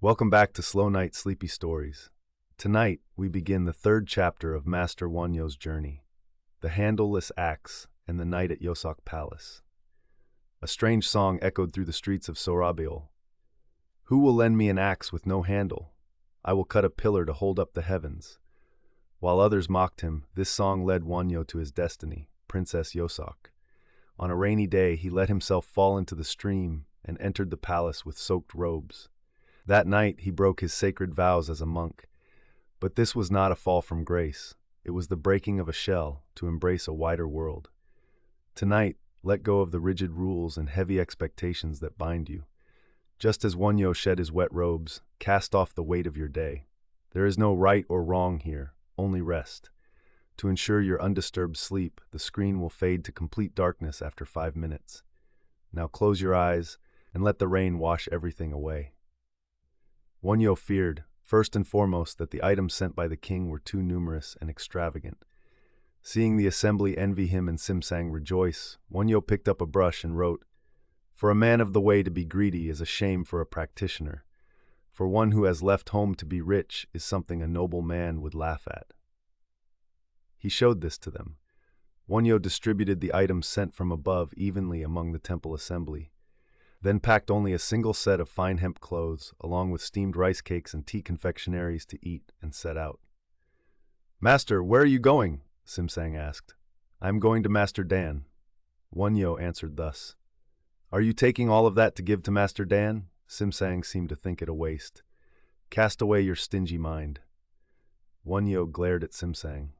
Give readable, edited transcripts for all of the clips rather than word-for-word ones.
Welcome back to Slow Night Sleepy Stories. Tonight, we begin the third chapter of Master Wonhyo's journey, The Handleless Axe and the Night at Yoseok Palace. A strange song echoed through the streets of Sorabeol. Who will lend me an axe with no handle? I will cut a pillar to hold up the heavens. While others mocked him, this song led Wonhyo to his destiny, Princess Yoseok. On a rainy day, he let himself fall into the stream and entered the palace with soaked robes. That night, he broke his sacred vows as a monk. But this was not a fall from grace. It was the breaking of a shell to embrace a wider world. Tonight, let go of the rigid rules and heavy expectations that bind you. Just as Wonhyo shed his wet robes, cast off the weight of your day. There is no right or wrong here, only rest. To ensure your undisturbed sleep, the screen will fade to complete darkness after 5 minutes. Now close your eyes and let the rain wash everything away. Wonhyo feared, first and foremost, that the items sent by the king were too numerous and extravagant. Seeing the assembly envy him and Simsang rejoice, Wonhyo picked up a brush and wrote, "For a man of the way to be greedy is a shame for a practitioner. For one who has left home to be rich is something a noble man would laugh at." He showed this to them. Wonhyo distributed the items sent from above evenly among the temple assembly, then packed only a single set of fine hemp clothes, along with steamed rice cakes and tea confectionaries to eat, and set out. "Master, where are you going?" Simsang asked. "I am going to Master Dan." Wonhyo answered thus. "Are you taking all of that to give to Master Dan?" Simsang seemed to think it a waste. "Cast away your stingy mind." Wonhyo glared at Simsang.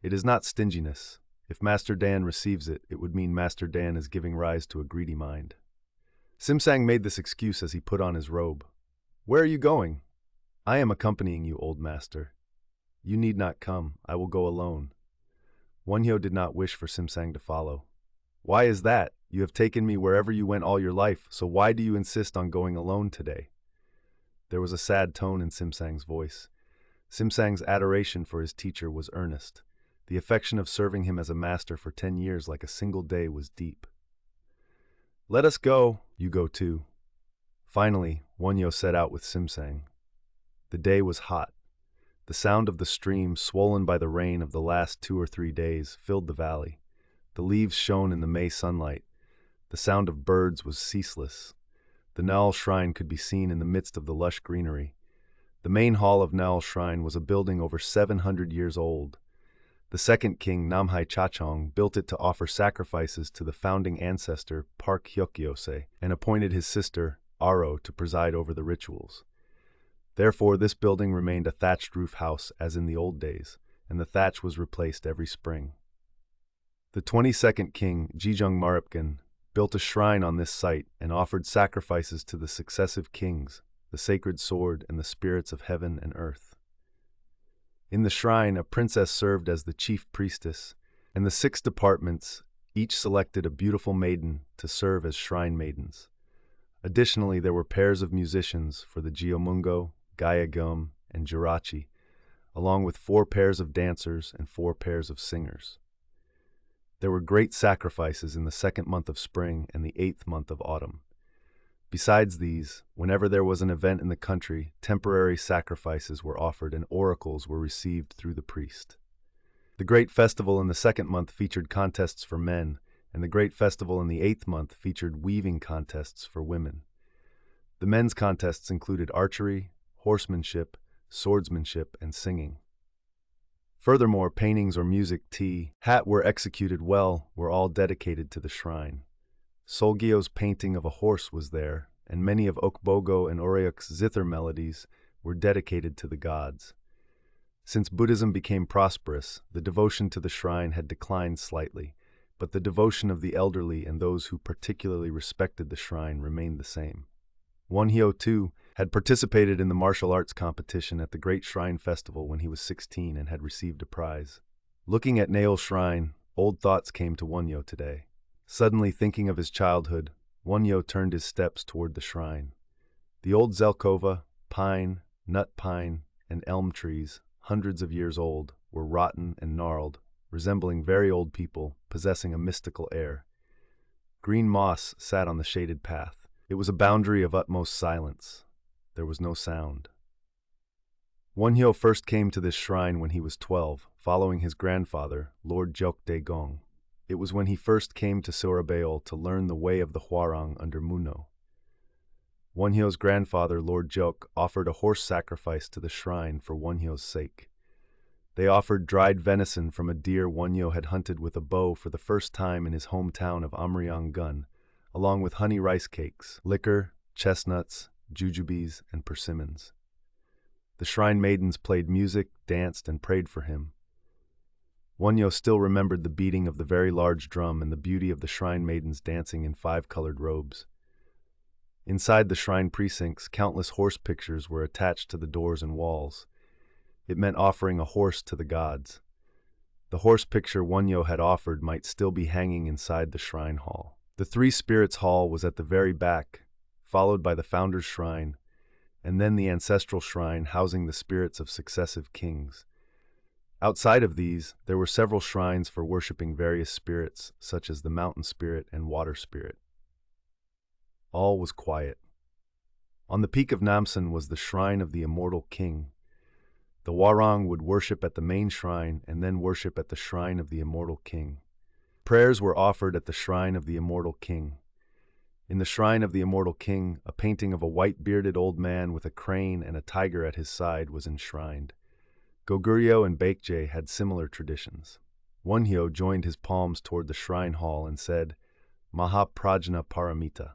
"It is not stinginess. If Master Dan receives it, it would mean Master Dan is giving rise to a greedy mind." Simsang made this excuse as he put on his robe. "Where are you going?" "I am accompanying you, old master." "You need not come. I will go alone." Wonhyo did not wish for Simsang to follow. "Why is that? You have taken me wherever you went all your life, so why do you insist on going alone today?" There was a sad tone in Simsang's voice. Simsang's adoration for his teacher was earnest. The affection of serving him as a master for 10 years like a single day was deep. "Let us go. You go too." Finally, Wonhyo set out with Simsang. The day was hot. The sound of the stream, swollen by the rain of the last 2 or 3 days, filled the valley. The leaves shone in the May sunlight. The sound of birds was ceaseless. The Naul Shrine could be seen in the midst of the lush greenery. The main hall of Naul Shrine was a building over 700 years old. The second king, Namhai Chachong, built it to offer sacrifices to the founding ancestor, Park Hyuk-yose, and appointed his sister, Aro, to preside over the rituals. Therefore, this building remained a thatched roof house as in the old days, and the thatch was replaced every spring. The 22nd king, Jijung Maripgan, built a shrine on this site and offered sacrifices to the successive kings, the sacred sword, and the spirits of heaven and earth. In the shrine, a princess served as the chief priestess, and the 6 departments each selected a beautiful maiden to serve as shrine maidens. Additionally, there were pairs of musicians for the Geomungo, Gayagum, and Jirachi, along with 4 pairs of dancers and 4 pairs of singers. There were great sacrifices in the 2nd month of spring and the 8th month of autumn. Besides these, whenever there was an event in the country, temporary sacrifices were offered and oracles were received through the priest. The great festival in the 2nd month featured contests for men, and the great festival in the 8th month featured weaving contests for women. The men's contests included archery, horsemanship, swordsmanship, and singing. Furthermore, paintings or music, tea, hat were executed well, were all dedicated to the shrine. Solgyo's painting of a horse was there, and many of Okbogo and Oreok's zither melodies were dedicated to the gods. Since Buddhism became prosperous, the devotion to the shrine had declined slightly, but the devotion of the elderly and those who particularly respected the shrine remained the same. Wonhyo, too, had participated in the martial arts competition at the Great Shrine Festival when he was 16 and had received a prize. Looking at Naol Shrine, old thoughts came to Wonhyo today. Suddenly thinking of his childhood, Wonhyo turned his steps toward the shrine. The old Zelkova, pine, nut pine, and elm trees, hundreds of years old, were rotten and gnarled, resembling very old people, possessing a mystical air. Green moss sat on the shaded path. It was a boundary of utmost silence. there was no sound. Wonhyo first came to this shrine when he was 12, following his grandfather, Lord Jeok Dae-gong. It was when he first came to Sorabeol to learn the way of the Hwarang under Muno. Wonhyo's grandfather, Lord Jeok, offered a horse sacrifice to the shrine for Wonhyo's sake. They offered dried venison from a deer Wonhyo had hunted with a bow for the first time in his hometown of Amryang-gun, along with honey rice cakes, liquor, chestnuts, jujubes, and persimmons. The shrine maidens played music, danced, and prayed for him. Wonhyo still remembered the beating of the very large drum and the beauty of the shrine maidens dancing in 5-colored robes. Inside the shrine precincts, countless horse pictures were attached to the doors and walls. It meant offering a horse to the gods. The horse picture Wonhyo had offered might still be hanging inside the shrine hall. The Three Spirits Hall was at the very back, followed by the Founder's Shrine, and then the Ancestral Shrine housing the spirits of successive kings. Outside of these, there were several shrines for worshipping various spirits, such as the Mountain Spirit and Water Spirit. All was quiet. On the peak of Namsan was the shrine of the Immortal King. The Hwarang would worship at the main shrine and then worship at the shrine of the Immortal King. Prayers were offered at the shrine of the Immortal King. In the shrine of the Immortal King, a painting of a white-bearded old man with a crane and a tiger at his side was enshrined. Goguryeo and Baekje had similar traditions. Wonhyo joined his palms toward the shrine hall and said, Mahaprajna Paramita.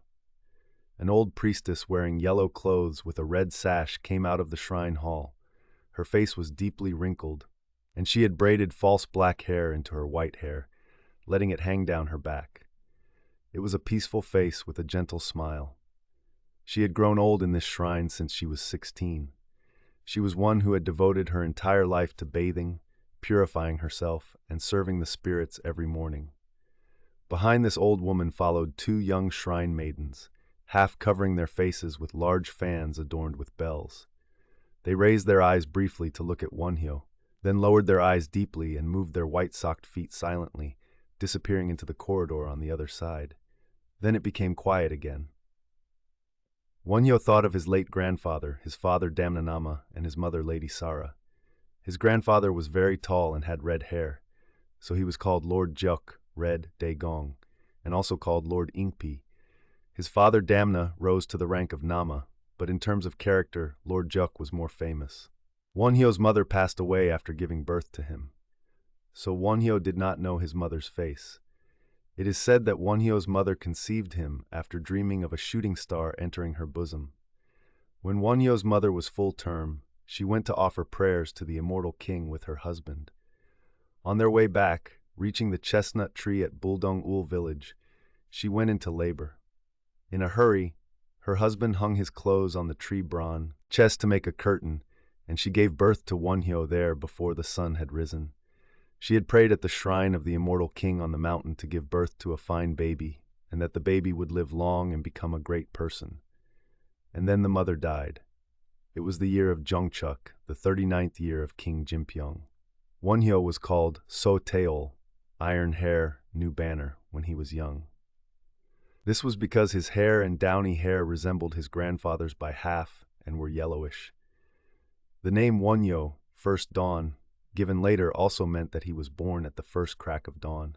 An old priestess wearing yellow clothes with a red sash came out of the shrine hall. Her face was deeply wrinkled, and she had braided false black hair into her white hair, letting it hang down her back. It was a peaceful face with a gentle smile. She had grown old in this shrine since she was 16. She was one who had devoted her entire life to bathing, purifying herself, and serving the spirits every morning. Behind this old woman followed 2 young shrine maidens, half covering their faces with large fans adorned with bells. They raised their eyes briefly to look at Wonhyo, then lowered their eyes deeply and moved their white-socked feet silently, disappearing into the corridor on the other side. Then it became quiet again. Wonhyo thought of his late grandfather, his father Damnanama, and his mother Lady Sara. His grandfather was very tall and had red hair, so he was called Lord Jeok, Red Dae-gong, and also called Lord Ingpi. His father Damna rose to the rank of Nama, but in terms of character, Lord Jeok was more famous. Wonhyo's mother passed away after giving birth to him, so Wonhyo did not know his mother's face. It is said that Wonhyo's mother conceived him after dreaming of a shooting star entering her bosom. When Wonhyo's mother was full term, she went to offer prayers to the Immortal King with her husband. On their way back, reaching the chestnut tree at Buldong-ul village, she went into labor. In a hurry, her husband hung his clothes on the tree bran chest to make a curtain, and she gave birth to Wonhyo there before the sun had risen. She had prayed at the shrine of the Immortal King on the mountain to give birth to a fine baby, and that the baby would live long and become a great person. And then the mother died. It was the year of Jongchuk, the 39th year of King Jimpyong. Wonhyo was called So Taeol, Iron Hair, New Banner, when he was young. This was because his hair and downy hair resembled his grandfather's by half and were yellowish. The name Wonhyo, first dawn, given later also meant that he was born at the first crack of dawn.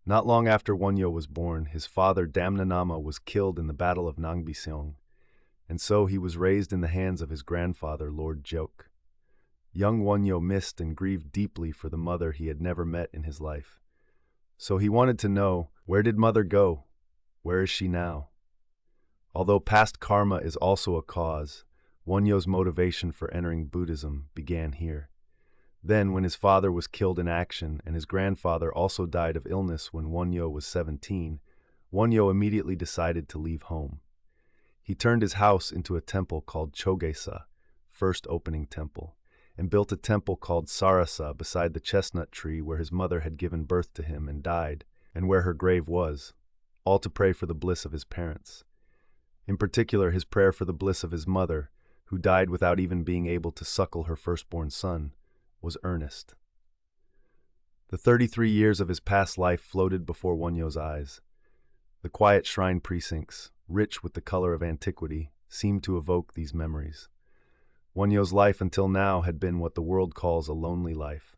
Not long after Wonhyo was born, his father Damnanama was killed in the Battle of Nangbiseong, and so he was raised in the hands of his grandfather, Lord Jeok. Young Wonhyo missed and grieved deeply for the mother he had never met in his life. So he wanted to know, where did mother go? Where is she now? Although past karma is also a cause, Wonhyo's motivation for entering Buddhism began here. Then, when his father was killed in action and his grandfather also died of illness when Wonhyo was 17, Wonhyo immediately decided to leave home. He turned his house into a temple called Chogesa, first opening temple, and built a temple called Sarasa beside the chestnut tree where his mother had given birth to him and died, and where her grave was, all to pray for the bliss of his parents. In particular, his prayer for the bliss of his mother, who died without even being able to suckle her firstborn son, was earnest. The 33 years of his past life floated before Wonhyo's eyes. The quiet shrine precincts, rich with the color of antiquity, seemed to evoke these memories. Wonhyo's life until now had been what the world calls a lonely life.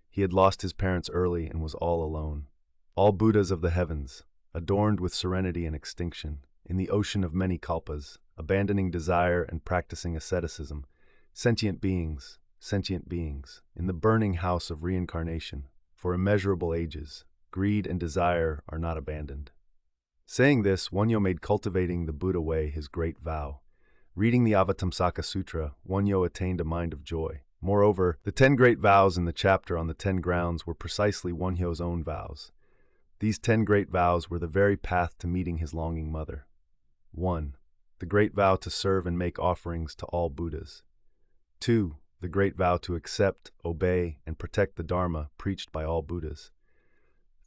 He had lost his parents early and was all alone. All Buddhas of the heavens, adorned with serenity and extinction, in the ocean of many kalpas, abandoning desire and practicing asceticism, sentient beings, in the burning house of reincarnation, for immeasurable ages, greed and desire are not abandoned. Saying this, Wonhyo made cultivating the Buddha way his great vow. Reading the Avatamsaka Sutra, Wonhyo attained a mind of joy. Moreover, the 10 great vows in the chapter on the 10 grounds were precisely Wonhyo's own vows. These 10 great vows were the very path to meeting his longing mother. 1. The great vow to serve and make offerings to all Buddhas. 2. The great vow to accept, obey, and protect the Dharma preached by all Buddhas.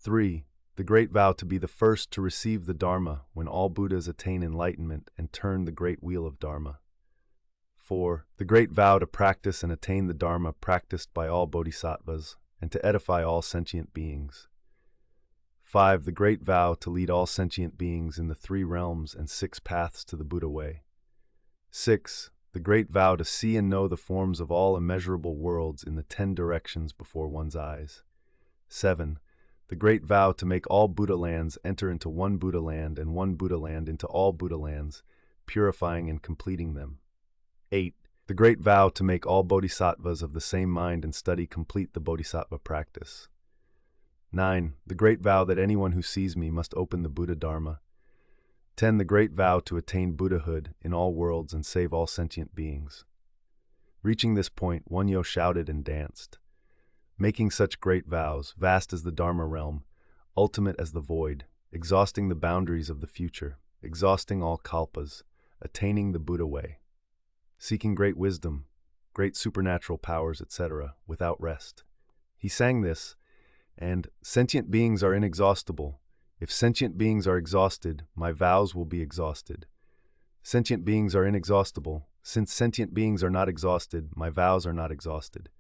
3. The great vow to be the first to receive the Dharma when all Buddhas attain enlightenment and turn the great wheel of Dharma. 4. The great vow to practice and attain the Dharma practiced by all Bodhisattvas and to edify all sentient beings. 5. The great vow to lead all sentient beings in the 3 realms and 6 paths to the Buddha way. 6. The great vow to see and know the forms of all immeasurable worlds in the 10 directions before one's eyes. 7. The great vow to make all Buddha lands enter into one Buddha land and one Buddha land into all Buddha lands, purifying and completing them. 8. The great vow to make all bodhisattvas of the same mind and study complete the bodhisattva practice. 9. The great vow that anyone who sees me must open the Buddha Dharma. 10. The great vow to attain Buddhahood in all worlds and save all sentient beings. Reaching this point, Wonhyo shouted and danced. Making such great vows, vast as the Dharma realm, ultimate as the void, exhausting the boundaries of the future, exhausting all kalpas, attaining the Buddha way. Seeking great wisdom, great supernatural powers, etc., without rest. He sang this, and sentient beings are inexhaustible. If sentient beings are exhausted, my vows will be exhausted. Sentient beings are inexhaustible. Since sentient beings are not exhausted, my vows are not exhausted.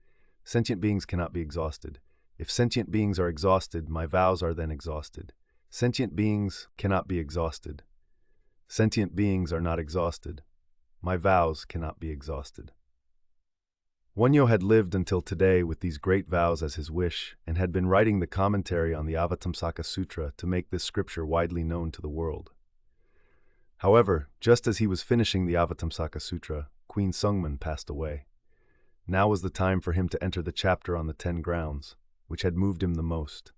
Sentient beings cannot be exhausted. If sentient beings are exhausted, my vows are then exhausted. Sentient beings cannot be exhausted. Sentient beings are not exhausted. My vows cannot be exhausted. Wonhyo had lived until today with these great vows as his wish, and had been writing the commentary on the Avatamsaka Sutra to make this scripture widely known to the world. However, just as he was finishing the Avatamsaka Sutra, Queen Sungman passed away. Now was the time for him to enter the chapter on the 10 grounds, which had moved him the most.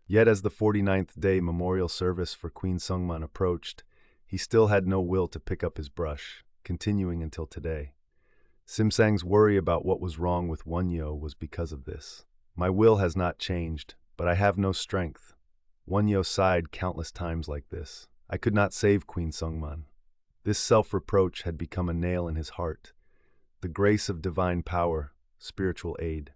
Yet as the 49th day memorial service for Queen Sungman approached, he still had no will to pick up his brush, continuing until today. Simsang's worry about what was wrong with Wonhyo was because of this. My will has not changed, but I have no strength. Wonhyo sighed countless times like this. I could not save Queen Sungman. This self-reproach had become a nail in his heart. The grace of divine power, spiritual aid.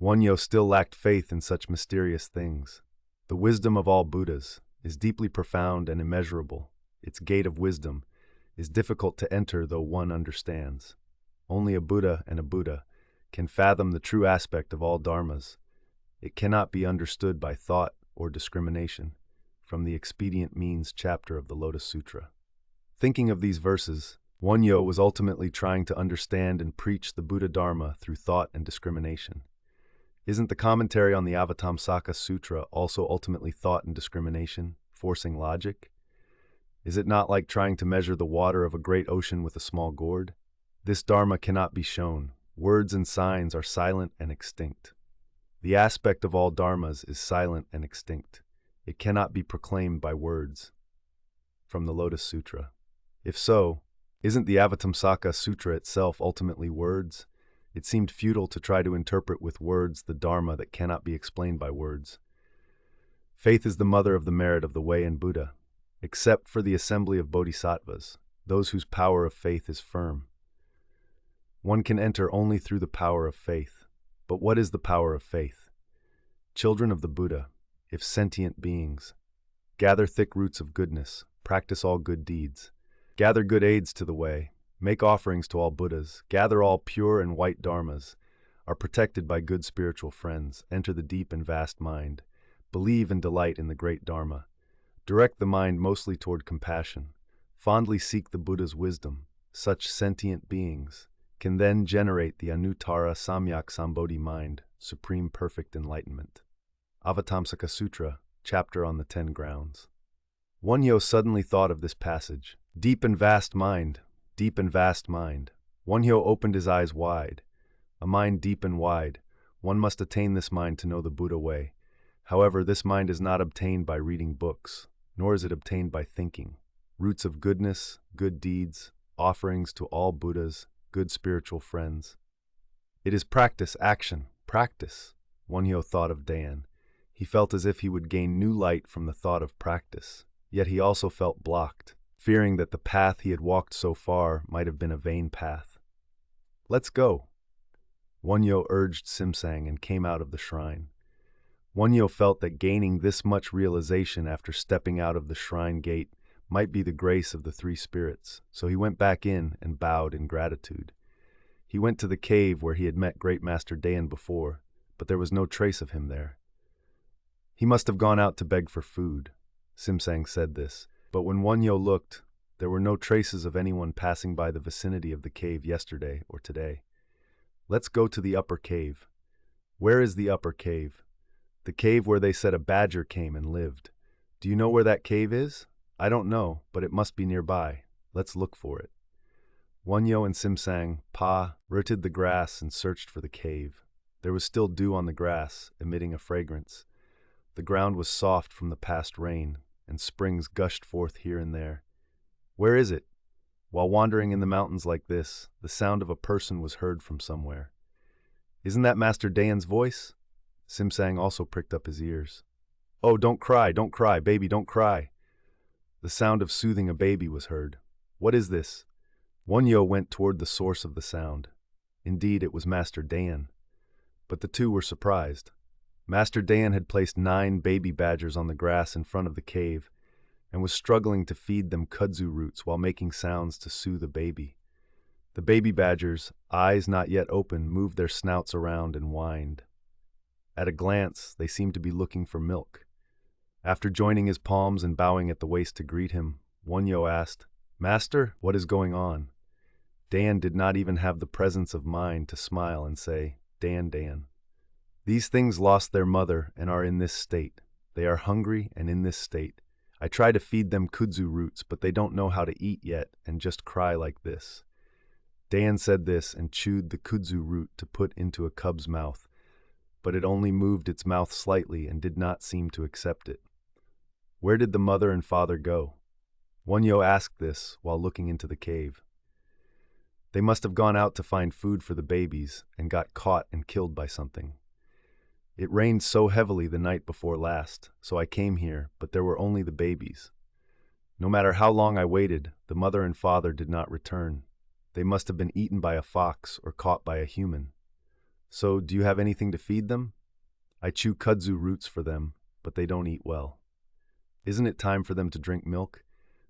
Wonhyo still lacked faith in such mysterious things. The wisdom of all Buddhas is deeply profound and immeasurable. Its gate of wisdom is difficult to enter though one understands. Only a Buddha and a Buddha can fathom the true aspect of all dharmas. It cannot be understood by thought or discrimination, from the Expedient Means chapter of the Lotus Sutra. Thinking of these verses, Wonhyo was ultimately trying to understand and preach the Buddha Dharma through thought and discrimination. Isn't the commentary on the Avatamsaka Sutra also ultimately thought and discrimination, forcing logic? Is it not like trying to measure the water of a great ocean with a small gourd? This Dharma cannot be shown. Words and signs are silent and extinct. The aspect of all dharmas is silent and extinct. It cannot be proclaimed by words. From the Lotus Sutra. If so, isn't the Avatamsaka Sutra itself ultimately words? It seemed futile to try to interpret with words the Dharma that cannot be explained by words. Faith is the mother of the merit of the way in Buddha, except for the assembly of bodhisattvas, those whose power of faith is firm. One can enter only through the power of faith. But what is the power of faith? Children of the Buddha, if sentient beings, gather thick roots of goodness, practice all good deeds, gather good aids to the way, make offerings to all Buddhas, gather all pure and white dharmas, are protected by good spiritual friends, enter the deep and vast mind, believe and delight in the great Dharma, direct the mind mostly toward compassion, fondly seek the Buddha's wisdom. Such sentient beings can then generate the Anuttara Samyak Sambodhi mind, supreme perfect enlightenment. Avatamsaka Sutra, chapter on the 10 grounds. Wonhyo suddenly thought of this passage. Deep and vast mind, deep and vast mind. Wonhyo opened his eyes wide. A mind deep and wide. One must attain this mind to know the Buddha way. However, this mind is not obtained by reading books, nor is it obtained by thinking. Roots of goodness, good deeds, offerings to all Buddhas, good spiritual friends. It is practice, action, practice. Wonhyo thought of Dan. He felt as if he would gain new light from the thought of practice, yet he also felt blocked, fearing that the path he had walked so far might have been a vain path. Let's go. Wonhyo urged Simsang and came out of the shrine. Wonhyo felt that gaining this much realization after stepping out of the shrine gate might be the grace of the three spirits, so he went back in and bowed in gratitude. He went to the cave where he had met Great Master Dayan before, but there was no trace of him there. He must have gone out to beg for food. Simsang said this, but when Wonhyo looked, there were no traces of anyone passing by the vicinity of the cave yesterday or today. Let's go to the upper cave. Where is the upper cave? The cave where they said a badger came and lived. Do you know where that cave is? I don't know, but it must be nearby. Let's look for it. Wonhyo and Simsang rooted the grass and searched for the cave. There was still dew on the grass, emitting a fragrance. The ground was soft from the past rain, and springs gushed forth here and there. Where is it? While wandering in the mountains like this, the sound of a person was heard from somewhere. Isn't that Master Dayan's voice? Simsang also pricked up his ears. Oh, don't cry, baby, don't cry. The sound of soothing a baby was heard. What is this? Wonhyo went toward the source of the sound. Indeed, it was Master Dayan. But the two were surprised. Master Dayan had placed 9 baby badgers on the grass in front of the cave and was struggling to feed them kudzu roots while making sounds to soothe the baby. The baby badgers, eyes not yet open, moved their snouts around and whined. At a glance, they seemed to be looking for milk. After joining his palms and bowing at the waist to greet him, Wonhyo asked, Master, what is going on? Dayan did not even have the presence of mind to smile and say, Dayan. These things lost their mother and are in this state. They are hungry and in this state. I try to feed them kudzu roots, but they don't know how to eat yet and just cry like this. Dayan said this and chewed the kudzu root to put into a cub's mouth, but it only moved its mouth slightly and did not seem to accept it. Where did the mother and father go? Wonhyo asked this while looking into the cave. They must have gone out to find food for the babies and got caught and killed by something. It rained so heavily the night before last, so I came here, but there were only the babies. No matter how long I waited, the mother and father did not return. They must have been eaten by a fox or caught by a human. So, do you have anything to feed them? I chew kudzu roots for them, but they don't eat well. Isn't it time for them to drink milk?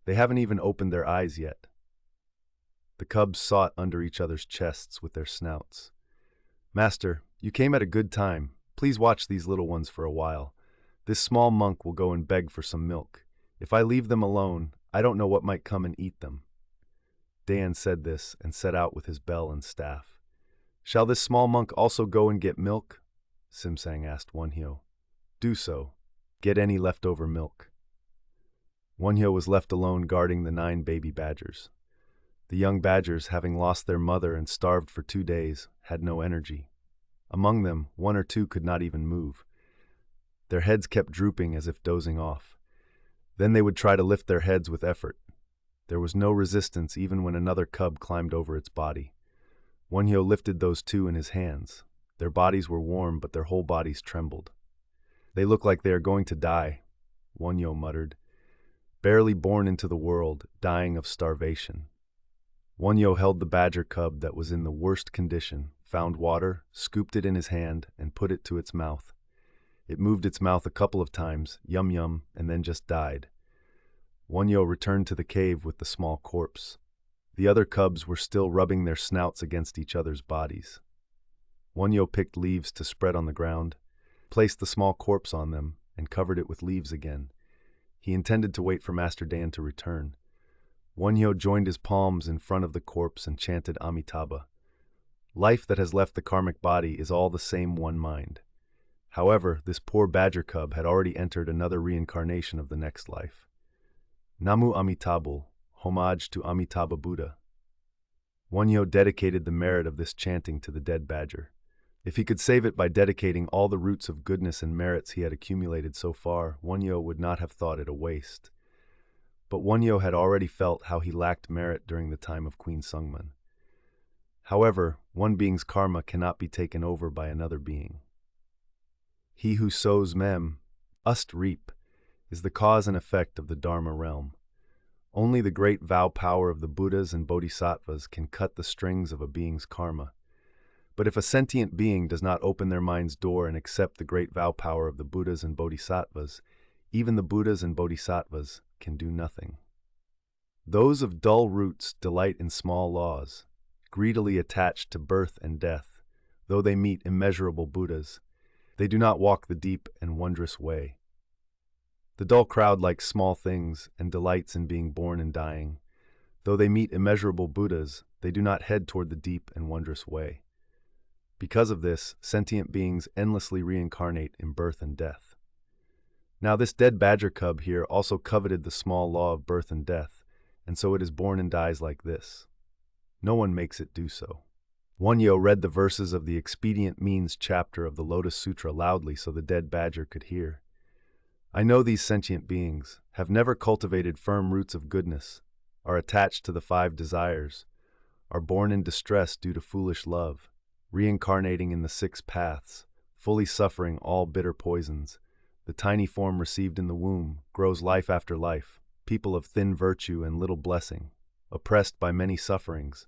They haven't even opened their eyes yet. The cubs sought under each other's chests with their snouts. Master, you came at a good time. Please watch these little ones for a while. This small monk will go and beg for some milk. If I leave them alone, I don't know what might come and eat them. Dayan said this and set out with his bell and staff. Shall this small monk also go and get milk? Simsang asked Wonhyo. Do so. Get any leftover milk. Wonhyo was left alone guarding the 9 baby badgers. The young badgers, having lost their mother and starved for 2 days, had no energy. Among them, 1 or 2 could not even move. Their heads kept drooping as if dozing off. Then they would try to lift their heads with effort. There was no resistance even when another cub climbed over its body. Wonhyo lifted those 2 in his hands. Their bodies were warm, but their whole bodies trembled. They look like they are going to die, Wonhyo muttered. Barely born into the world, dying of starvation. Wonhyo held the badger cub that was in the worst condition, found water, scooped it in his hand, and put it to its mouth. It moved its mouth a couple of times, yum yum, and then just died. Wonhyo returned to the cave with the small corpse. The other cubs were still rubbing their snouts against each other's bodies. Wonhyo picked leaves to spread on the ground, placed the small corpse on them, and covered it with leaves again. He intended to wait for Master Dan to return. Wonhyo joined his palms in front of the corpse and chanted Amitabha. Life that has left the karmic body is all the same one mind. However, this poor badger cub had already entered another reincarnation of the next life. Namu Amitabha, homage to Amitabha Buddha. Wonhyo dedicated the merit of this chanting to the dead badger. If he could save it by dedicating all the roots of goodness and merits he had accumulated so far, Wonhyo would not have thought it a waste. But Wonhyo had already felt how he lacked merit during the time of Queen Sungmun. However, one being's karma cannot be taken over by another being. He who sows must reap, is the cause and effect of the Dharma realm. Only the great vow power of the Buddhas and Bodhisattvas can cut the strings of a being's karma. But if a sentient being does not open their mind's door and accept the great vow power of the Buddhas and Bodhisattvas, even the Buddhas and Bodhisattvas can do nothing. Those of dull roots delight in small laws, greedily attached to birth and death. Though they meet immeasurable Buddhas, they do not walk the deep and wondrous way. The dull crowd likes small things and delights in being born and dying. Though they meet immeasurable Buddhas, they do not head toward the deep and wondrous way. Because of this, sentient beings endlessly reincarnate in birth and death. Now this dead badger cub here also coveted the small law of birth and death, and so it is born and dies like this. No one makes it do so. Wonhyo read the verses of the Expedient Means chapter of the Lotus Sutra loudly so the dead badger could hear. I know these sentient beings have never cultivated firm roots of goodness, are attached to the 5 desires, are born in distress due to foolish love, reincarnating in the 6 paths, fully suffering all bitter poisons. The tiny form received in the womb grows life after life, people of thin virtue and little blessing, oppressed by many sufferings,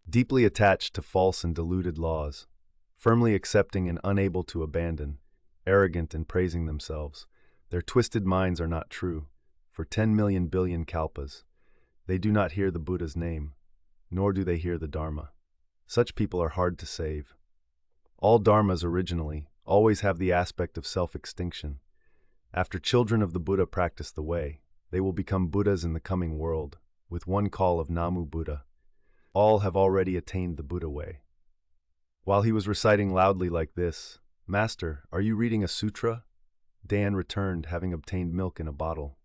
deeply attached to false and deluded laws, firmly accepting and unable to abandon, arrogant and praising themselves. Their twisted minds are not true. For 10 million billion kalpas, they do not hear the Buddha's name, nor do they hear the Dharma. Such people are hard to save. All dharmas originally always have the aspect of self-extinction. After children of the Buddha practice the way, they will become Buddhas in the coming world, with one call of Namu Buddha. All have already attained the Buddha way. While he was reciting loudly like this, "Master, are you reading a sutra?" Dan returned, having obtained milk in a bottle.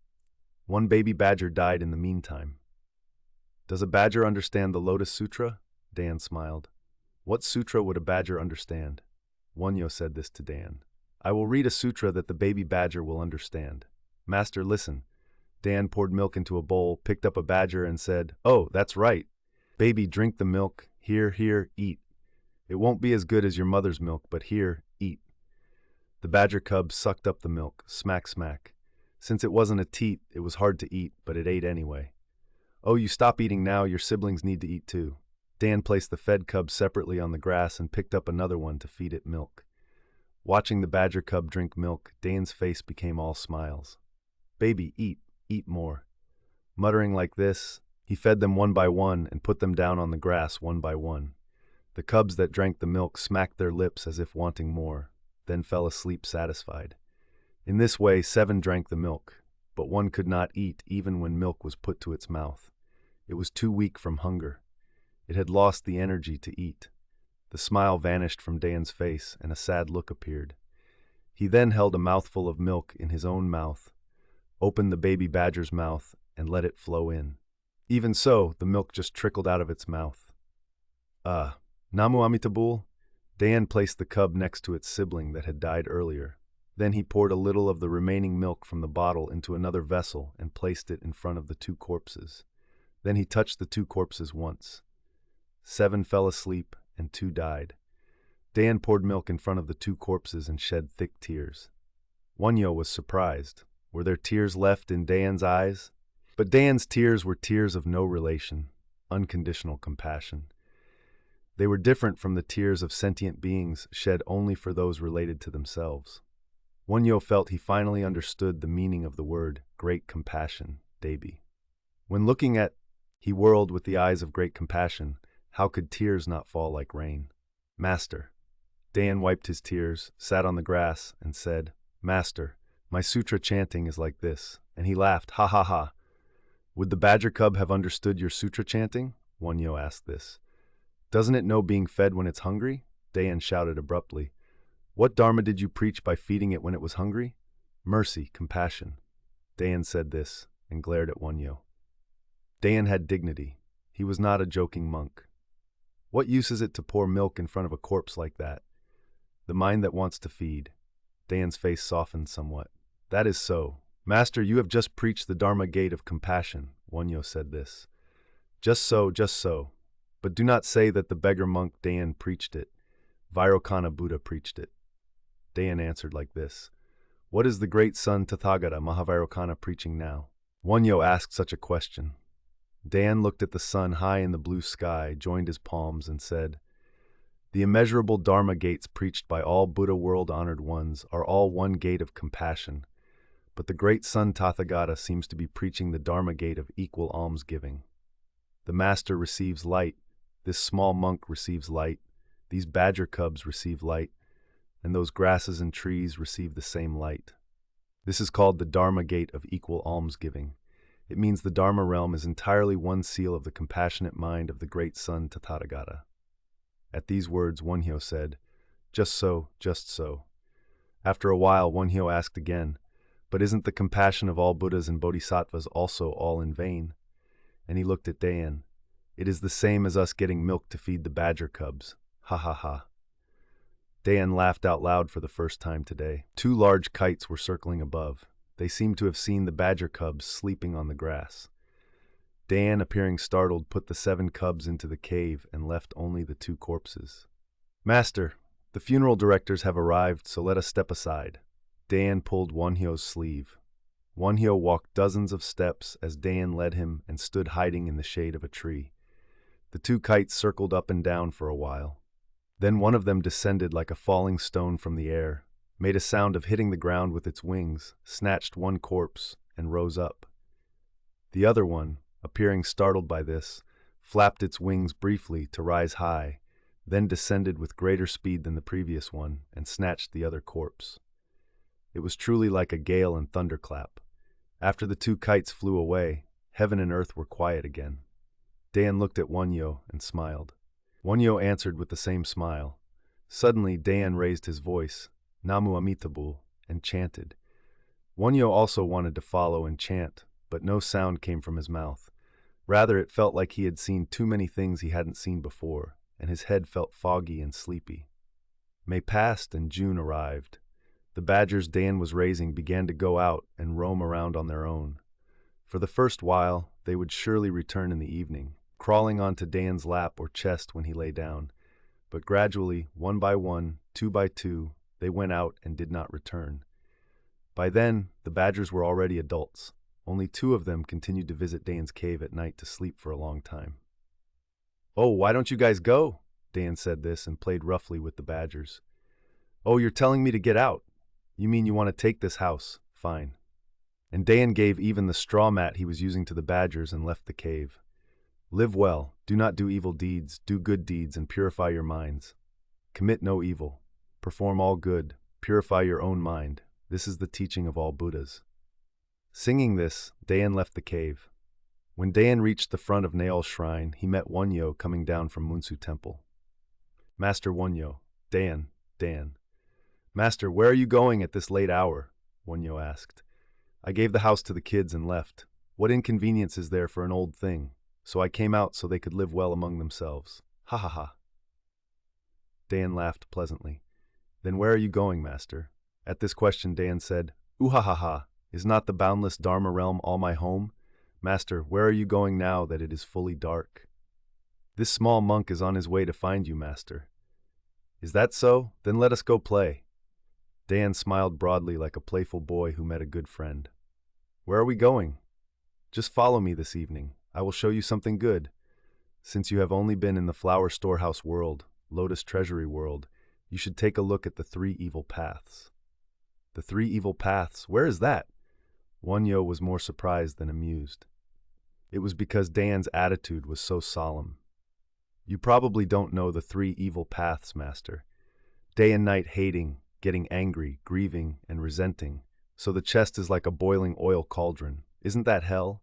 One baby badger died in the meantime. Does a badger understand the Lotus Sutra? Dan smiled. What sutra would a badger understand? Wonhyo said this to Dan. I will read a sutra that the baby badger will understand. Master, listen. Dan poured milk into a bowl, picked up a badger, and said, Oh, that's right. Baby, drink the milk. Here, here, eat. It won't be as good as your mother's milk, but here, eat. The badger cub sucked up the milk, smack, smack. Since it wasn't a teat, it was hard to eat, but it ate anyway. Oh, you stop eating now, your siblings need to eat too. Dan placed the fed cub separately on the grass and picked up another one to feed it milk. Watching the badger cub drink milk, Dan's face became all smiles. Baby, eat more. Muttering like this, he fed them one by one and put them down on the grass one by one. The cubs that drank the milk smacked their lips as if wanting more, then fell asleep satisfied. In this way, 7 drank the milk, but one could not eat even when milk was put to its mouth. It was too weak from hunger. It had lost the energy to eat. The smile vanished from Dan's face and a sad look appeared. He then held a mouthful of milk in his own mouth, opened the baby badger's mouth, and let it flow in. Even so, the milk just trickled out of its mouth. Namu Amitabha? Dan placed the cub next to its sibling that had died earlier. Then he poured a little of the remaining milk from the bottle into another vessel and placed it in front of the 2 corpses. Then he touched the 2 corpses once. 7 fell asleep and 2 died. Dan poured milk in front of the 2 corpses and shed thick tears. Wonhyo was surprised. Were there tears left in Dan's eyes? But Dan's tears were tears of no relation, unconditional compassion. They were different from the tears of sentient beings shed only for those related to themselves. Wonhyo felt he finally understood the meaning of the word great compassion, Debi. When looking at he whirled with the eyes of great compassion, how could tears not fall like rain? Master. Dan wiped his tears, sat on the grass, and said, Master, my sutra chanting is like this. And he laughed, ha ha ha. Would the badger cub have understood your sutra chanting? Wonhyo asked this. Doesn't it know being fed when it's hungry? Dayan shouted abruptly. What dharma did you preach by feeding it when it was hungry? Mercy, compassion. Dayan said this and glared at Wonhyo. Dayan had dignity. He was not a joking monk. What use is it to pour milk in front of a corpse like that? The mind that wants to feed. Dayan's face softened somewhat. That is so. Master, you have just preached the Dharma gate of compassion, Wonhyo said this. Just so, just so. But do not say that the beggar monk Dayan preached it. Vairocana Buddha preached it. Dayan answered like this. What is the great son Tathagata Mahavairocana preaching now? Wonhyo asked such a question. Dayan looked at the sun high in the blue sky, joined his palms, and said, The immeasurable Dharma gates preached by all Buddha world-honored ones are all one gate of compassion, but the great son Tathagata seems to be preaching the Dharma gate of equal almsgiving. The master receives light, this small monk receives light, these badger cubs receive light, and those grasses and trees receive the same light. This is called the Dharma gate of equal almsgiving. It means the Dharma realm is entirely one seal of the compassionate mind of the great son Tathagata. At these words, Wonhyo said, Just so, just so. After a while, Wonhyo asked again, But isn't the compassion of all Buddhas and Bodhisattvas also all in vain? And he looked at Dayan. It is the same as us getting milk to feed the badger cubs. Ha ha ha. Dayan laughed out loud for the first time today. 2 large kites were circling above. They seemed to have seen the badger cubs sleeping on the grass. Dayan, appearing startled, put the 7 cubs into the cave and left only the 2 corpses. Master, the funeral directors have arrived, so let us step aside. Dayan pulled Wonhyo's sleeve. Wonhyo walked dozens of steps as Dayan led him and stood hiding in the shade of a tree. The 2 kites circled up and down for a while. Then one of them descended like a falling stone from the air, made a sound of hitting the ground with its wings, snatched 1 corpse, and rose up. The other one, appearing startled by this, flapped its wings briefly to rise high, then descended with greater speed than the previous one and snatched the other corpse. It was truly like a gale and thunderclap. After the 2 kites flew away, heaven and earth were quiet again. Dayan looked at Wonhyo and smiled. Wonhyo answered with the same smile. Suddenly, Dayan raised his voice, Namu Amitabha, and chanted. Wonhyo also wanted to follow and chant, but no sound came from his mouth. Rather, it felt like he had seen too many things he hadn't seen before, and his head felt foggy and sleepy. May passed and June arrived. The badgers Dayan was raising began to go out and roam around on their own. For the first while, they would surely return in the evening, crawling onto Dayan's lap or chest when he lay down. But gradually, 1 by 1, 2 by 2, they went out and did not return. By then, the badgers were already adults. Only 2 of them continued to visit Dayan's cave at night to sleep for a long time. Oh, why don't you guys go? Dayan said this and played roughly with the badgers. Oh, you're telling me to get out. You mean you want to take this house? Fine. And Dayan gave even the straw mat he was using to the badgers and left the cave. Live well, do not do evil deeds, do good deeds, and purify your minds. Commit no evil. Perform all good. Purify your own mind. This is the teaching of all Buddhas. Singing this, Dayan left the cave. When Dayan reached the front of Naol's shrine, he met Wonhyo coming down from Munsu Temple. Master Wonhyo, Dayan. Master, where are you going at this late hour? Wonhyo asked. I gave the house to the kids and left. What inconvenience is there for an old thing? So I came out so they could live well among themselves. Ha ha ha. Dayan laughed pleasantly. Then where are you going, master? At this question, Dayan said, Ooh-ha-ha-ha, is not the boundless Dharma realm all my home? Master, where are you going now that it is fully dark? This small monk is on his way to find you, master. Is that so? Then let us go play. Dayan smiled broadly like a playful boy who met a good friend. Where are we going? Just follow me this evening. I will show you something good. Since you have only been in the flower storehouse world, lotus treasury world, you should take a look at the 3 evil paths. The 3 evil paths? Where is that? Wonhyo was more surprised than amused. It was because Dayan's attitude was so solemn. You probably don't know the 3 evil paths, master. Day and night hating, getting angry, grieving, and resenting. So the chest is like a boiling oil cauldron. Isn't that hell?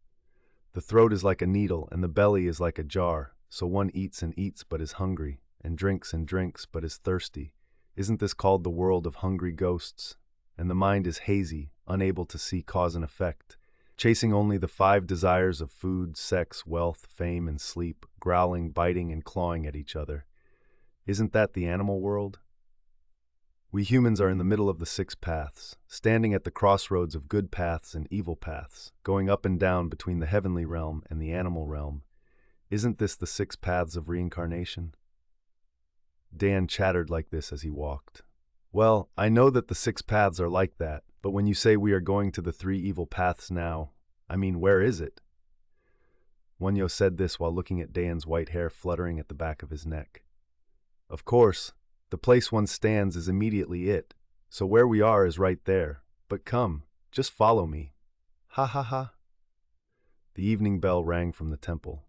The throat is like a needle, and the belly is like a jar, so one eats and eats but is hungry, and drinks but is thirsty. Isn't this called the world of hungry ghosts? And the mind is hazy, unable to see cause and effect, chasing only the five desires of food, sex, wealth, fame, and sleep, growling, biting, and clawing at each other. Isn't that the animal world? We humans are in the middle of the six paths, standing at the crossroads of good paths and evil paths, going up and down between the heavenly realm and the animal realm. Isn't this the six paths of reincarnation? Dan chattered like this as he walked. Well, I know that the six paths are like that, but when you say we are going to the three evil paths now, I mean, where is it? Wonhyo said this while looking at Dan's white hair fluttering at the back of his neck. Of course, the place one stands is immediately it, so where we are is right there. But come, just follow me. Ha ha ha. The evening bell rang from the temple.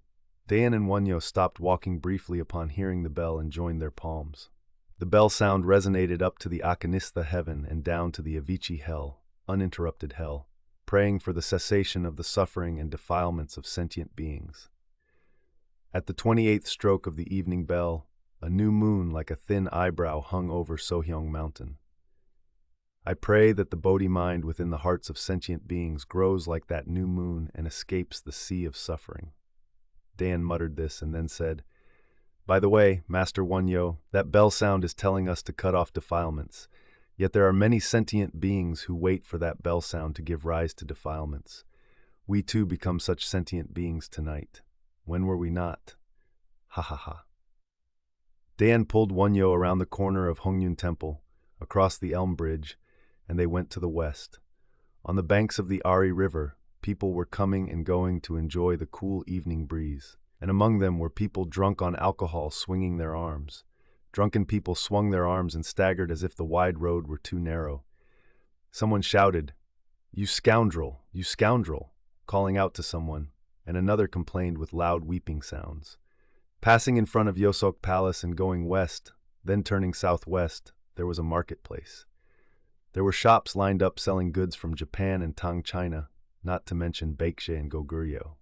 Dan and Wonhyo stopped walking briefly upon hearing the bell and joined their palms. The bell sound resonated up to the Akanistha heaven and down to the Avicii hell, uninterrupted hell, praying for the cessation of the suffering and defilements of sentient beings. At the 28th stroke of the evening bell, a new moon like a thin eyebrow hung over Sohyong Mountain. I pray that the Bodhi mind within the hearts of sentient beings grows like that new moon and escapes the sea of suffering. Dan muttered this and then said, By the way, Master Wonhyo, that bell sound is telling us to cut off defilements. Yet there are many sentient beings who wait for that bell sound to give rise to defilements. We too become such sentient beings tonight. When were we not? Ha ha ha. Dan pulled Wonhyo around the corner of Hongyun Temple, across the Elm Bridge, and they went to the west. On the banks of the Ari River, people were coming and going to enjoy the cool evening breeze, and among them were people drunk on alcohol swinging their arms. Drunken people swung their arms and staggered as if the wide road were too narrow. Someone shouted, You scoundrel, calling out to someone, and another complained with loud weeping sounds. Passing in front of Yoseok Palace and going west, then turning southwest, there was a marketplace. There were shops lined up selling goods from Japan and Tang China, not to mention Baekje and Goguryeo.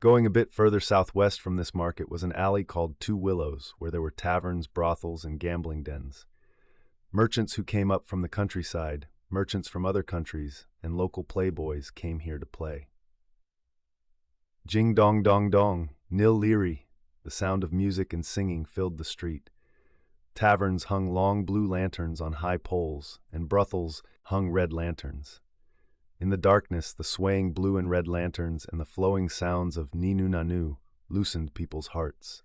Going a bit further southwest from this market was an alley called Two Willows, where there were taverns, brothels, and gambling dens. Merchants who came up from the countryside, merchants from other countries, and local playboys came here to play. Jing dong dong dong, nil leary, the sound of music and singing filled the street. Taverns hung long blue lanterns on high poles, and brothels hung red lanterns. In the darkness, the swaying blue and red lanterns and the flowing sounds of Ninu Nanu loosened people's hearts.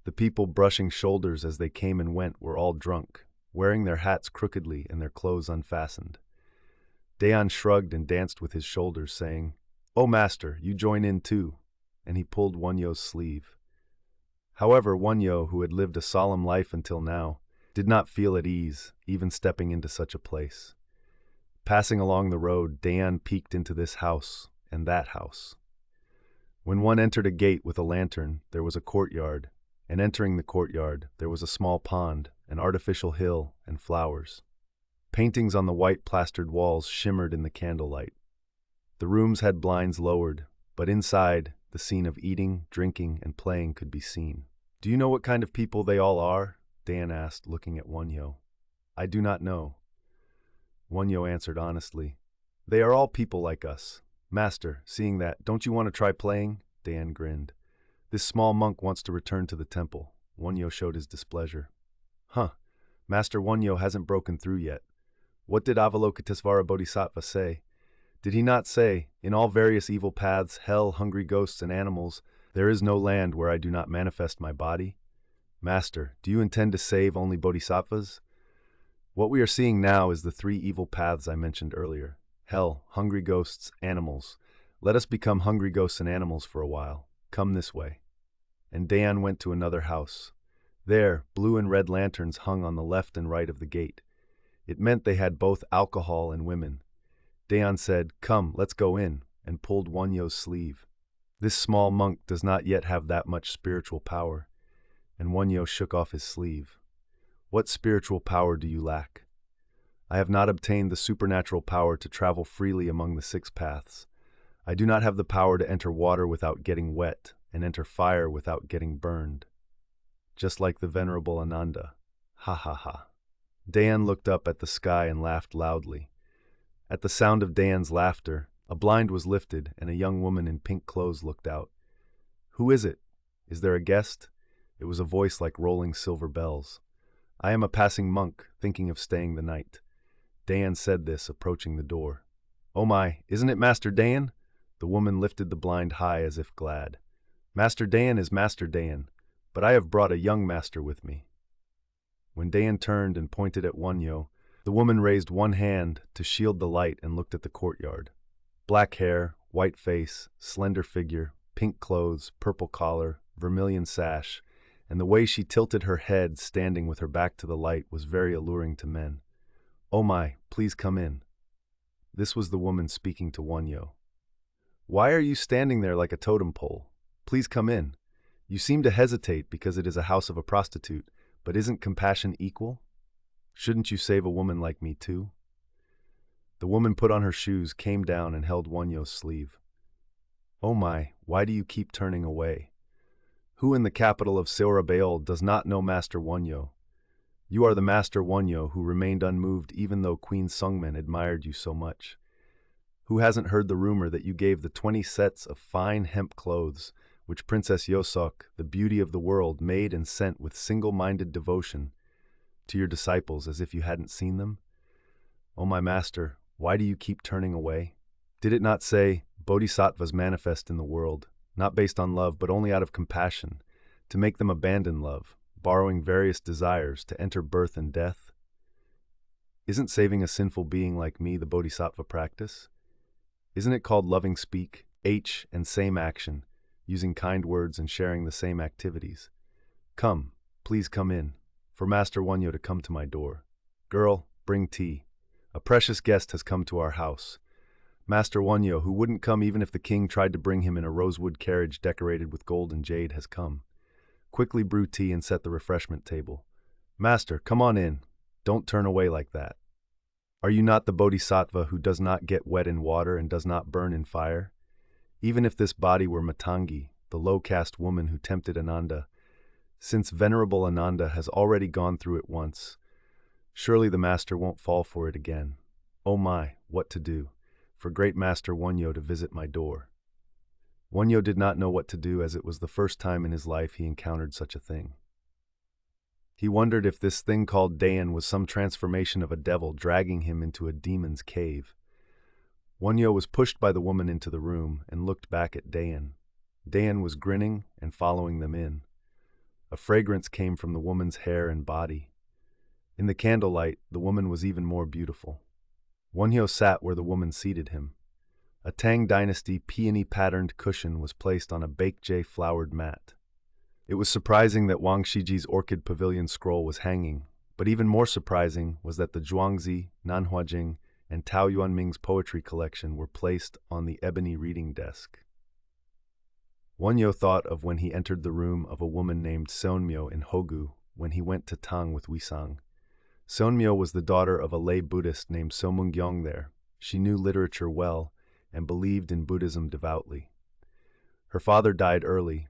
The people brushing shoulders as they came and went were all drunk, wearing their hats crookedly and their clothes unfastened. Daeon shrugged and danced with his shoulders, saying, "Oh, master, you join in too," and he pulled Wonhyo's sleeve. However, Wonhyo, who had lived a solemn life until now, did not feel at ease, even stepping into such a place. Passing along the road, Daeon peeked into this house and that house. When one entered a gate with a lantern, there was a courtyard, and entering the courtyard, there was a small pond, an artificial hill, and flowers. Paintings on the white plastered walls shimmered in the candlelight. The rooms had blinds lowered, but inside, the scene of eating, drinking, and playing could be seen. "Do you know what kind of people they all are?" Dan asked, looking at Wonhyo. "I do not know." Wonhyo answered honestly, "They are all people like us. Master, seeing that, don't you want to try playing?" Dan grinned. "This small monk wants to return to the temple." Wonhyo showed his displeasure. "Huh, Master Wonhyo hasn't broken through yet. What did Avalokitesvara Bodhisattva say? Did he not say, 'In all various evil paths, hell, hungry ghosts, and animals, there is no land where I do not manifest my body'? Master, do you intend to save only bodhisattvas? What we are seeing now is the three evil paths I mentioned earlier. Hell, hungry ghosts, animals. Let us become hungry ghosts and animals for a while. Come this way." And Daeon went to another house. There, blue and red lanterns hung on the left and right of the gate. It meant they had both alcohol and women. Daeon said, "Come, let's go in," and pulled Wonhyo's sleeve. This small monk does not yet have that much spiritual power. And Wonhyo shook off his sleeve. "What spiritual power do you lack?" "I have not obtained the supernatural power to travel freely among the six paths. I do not have the power to enter water without getting wet, and enter fire without getting burned. Just like the venerable Ananda. Ha ha ha. Dayan looked up at the sky and laughed loudly. At the sound of Dayan's laughter, a blind was lifted and a young woman in pink clothes looked out. Who is it? Is there a guest? It was a voice like rolling silver bells. I am a passing monk, thinking of staying the night. Dayan said this, approaching the door. Oh my, isn't it Master Dayan? The woman lifted the blind high as if glad. Master Dayan is Master Dayan, but I have brought a young master with me. When Dayan turned and pointed at Wonhyo, the woman raised one hand to shield the light and looked at the courtyard. Black hair, white face, slender figure, pink clothes, purple collar, vermilion sash, and the way she tilted her head standing with her back to the light was very alluring to men. Oh my, please come in. This was the woman speaking to Wonhyo. Why are you standing there like a totem pole? Please come in. You seem to hesitate because it is a house of a prostitute, but isn't compassion equal? Shouldn't you save a woman like me too? The woman put on her shoes, came down, and held Wonhyo's sleeve. Oh my, why do you keep turning away? Who in the capital of Seorabeol does not know Master Wonhyo? You are the Master Wonhyo who remained unmoved even though Queen Sungmin admired you so much. Who hasn't heard the rumor that you gave the 20 sets of fine hemp clothes, which Princess Yoseok, the beauty of the world, made and sent with single-minded devotion to your disciples as if you hadn't seen them? Oh my master, why do you keep turning away? Did it not say, Bodhisattvas manifest in the world, not based on love but only out of compassion, to make them abandon love, borrowing various desires to enter birth and death? Isn't saving a sinful being like me the Bodhisattva practice? Isn't it called loving speak, and same action, using kind words and sharing the same activities? Come, please come in, for Master Wonhyo to come to my door. Girl, bring tea. A precious guest has come to our house. Master Wonhyo, who wouldn't come even if the king tried to bring him in a rosewood carriage decorated with gold and jade, has come. Quickly brew tea and set the refreshment table. Master, come on in. Don't turn away like that. Are you not the Bodhisattva who does not get wet in water and does not burn in fire? Even if this body were Matangi, the low-caste woman who tempted Ananda, since venerable Ananda has already gone through it once, surely the master won't fall for it again. Oh my, what to do, for great Master Wonhyo to visit my door. Wonhyo did not know what to do, as it was the first time in his life he encountered such a thing. He wondered if this thing called Dayan was some transformation of a devil dragging him into a demon's cave. Wonhyo was pushed by the woman into the room and looked back at Dayan. Dayan was grinning and following them in. A fragrance came from the woman's hair and body. In the candlelight, the woman was even more beautiful. Wonhyo sat where the woman seated him. A Tang Dynasty peony-patterned cushion was placed on a baekje flowered mat. It was surprising that Wang Shiji's Orchid Pavilion scroll was hanging, but even more surprising was that the Zhuangzi, Nanhuajing, and Tao Yuanming's poetry collection were placed on the ebony reading desk. Wonhyo thought of when he entered the room of a woman named Seonmyo in Hogu when he went to Tang with Wisang. Seonmyo was the daughter of a lay Buddhist named Somungyong there. She knew literature well and believed in Buddhism devoutly. Her father died early,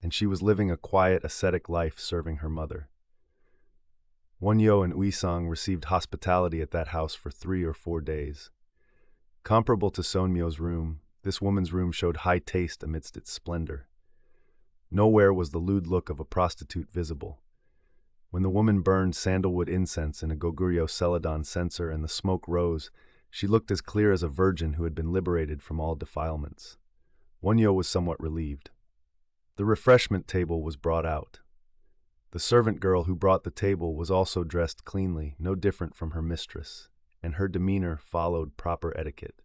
and she was living a quiet, ascetic life serving her mother. Wonhyo and Uisang received hospitality at that house for 3 or 4 days. Comparable to Seonmyo's room, this woman's room showed high taste amidst its splendor. Nowhere was the lewd look of a prostitute visible. When the woman burned sandalwood incense in a Goguryeo Celadon censer and the smoke rose, she looked as clear as a virgin who had been liberated from all defilements. Wonhyo was somewhat relieved. The refreshment table was brought out. The servant girl who brought the table was also dressed cleanly, no different from her mistress, and her demeanor followed proper etiquette.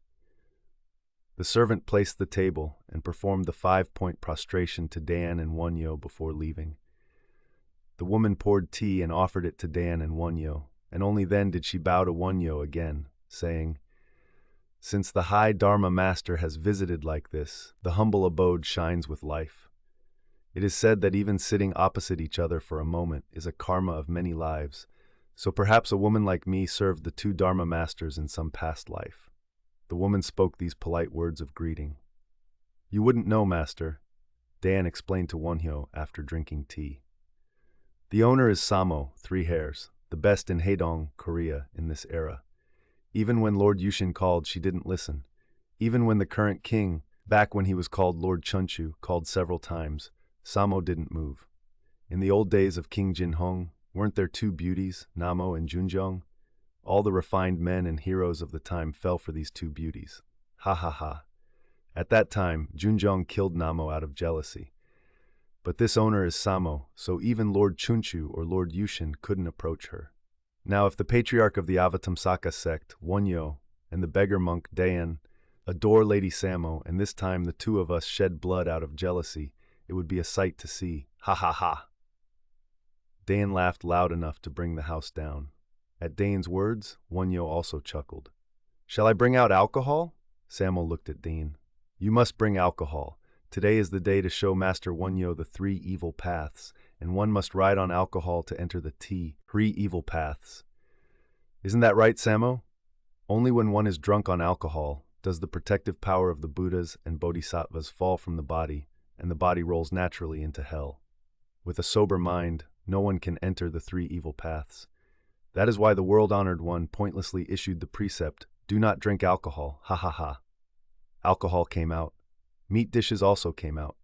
The servant placed the table and performed the 5-point prostration to Dan and Wonhyo before leaving. The woman poured tea and offered it to Dan and Wonhyo, and only then did she bow to Wonhyo again, saying, "Since the high Dharma master has visited like this, the humble abode shines with life. It is said that even sitting opposite each other for a moment is a karma of many lives, so perhaps a woman like me served the 2 Dharma masters in some past life." The woman spoke these polite words of greeting. You wouldn't know, master, Dan explained to Wonhyo after drinking tea. The owner is Samo, 3 hairs, the best in Haedong, Korea, in this era. Even when Lord Yushin called, she didn't listen. Even when the current king, back when he was called Lord Chunchu, called several times, Samo didn't move. In the old days of King Jinhong, weren't there 2 beauties, Namo and Junjong? All the refined men and heroes of the time fell for these 2 beauties. Ha ha ha. At that time, Junjong killed Namo out of jealousy. But this owner is Samo, so even Lord Chunchu or Lord Yushin couldn't approach her. Now if the patriarch of the Avatamsaka sect, Wonhyo, and the beggar monk Dayan adore Lady Samo, and this time the 2 of us shed blood out of jealousy, it would be a sight to see. Ha ha ha. Dayan laughed loud enough to bring the house down. At Dayan's words, Wonhyo also chuckled. Shall I bring out alcohol? Samo looked at Dayan. You must bring alcohol. Today is the day to show Master Wonhyo the 3 evil paths, and one must ride on alcohol to enter the 3 evil paths. Isn't that right, Samo? Only when one is drunk on alcohol does the protective power of the Buddhas and Bodhisattvas fall from the body, and the body rolls naturally into hell. With a sober mind, no one can enter the 3 evil paths. That is why the world-honored one pointlessly issued the precept, do not drink alcohol, ha ha ha. Alcohol came out. Meat dishes also came out.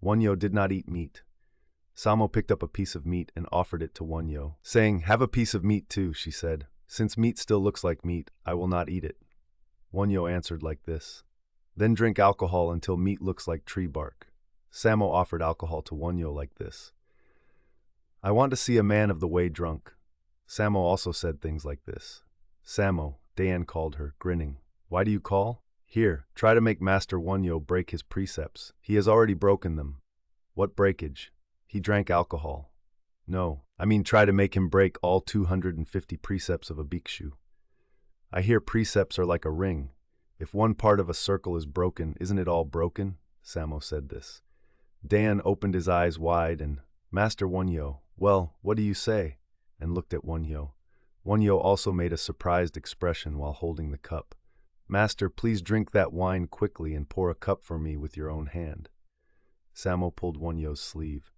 Wonhyo did not eat meat. Samo picked up a piece of meat and offered it to Wonhyo, saying, have a piece of meat too, she said. Since meat still looks like meat, I will not eat it. Wonhyo answered like this. Then drink alcohol until meat looks like tree bark. Samo offered alcohol to Wonhyo like this. I want to see a man of the way drunk. Samo also said things like this. Samo, Dayan called her, grinning. Why do you call? Here, try to make Master Wonhyo break his precepts. He has already broken them. What breakage? He drank alcohol. No, I mean try to make him break all 250 precepts of a bhikshu. I hear precepts are like a ring. If one part of a circle is broken, isn't it all broken? Samo said this. Dayan opened his eyes wide and, Master Wonhyo, well, what do you say? And looked at Wonhyo. Wonhyo also made a surprised expression while holding the cup. Master, please drink that wine quickly and pour a cup for me with your own hand. Samo pulled Wonhyo's sleeve.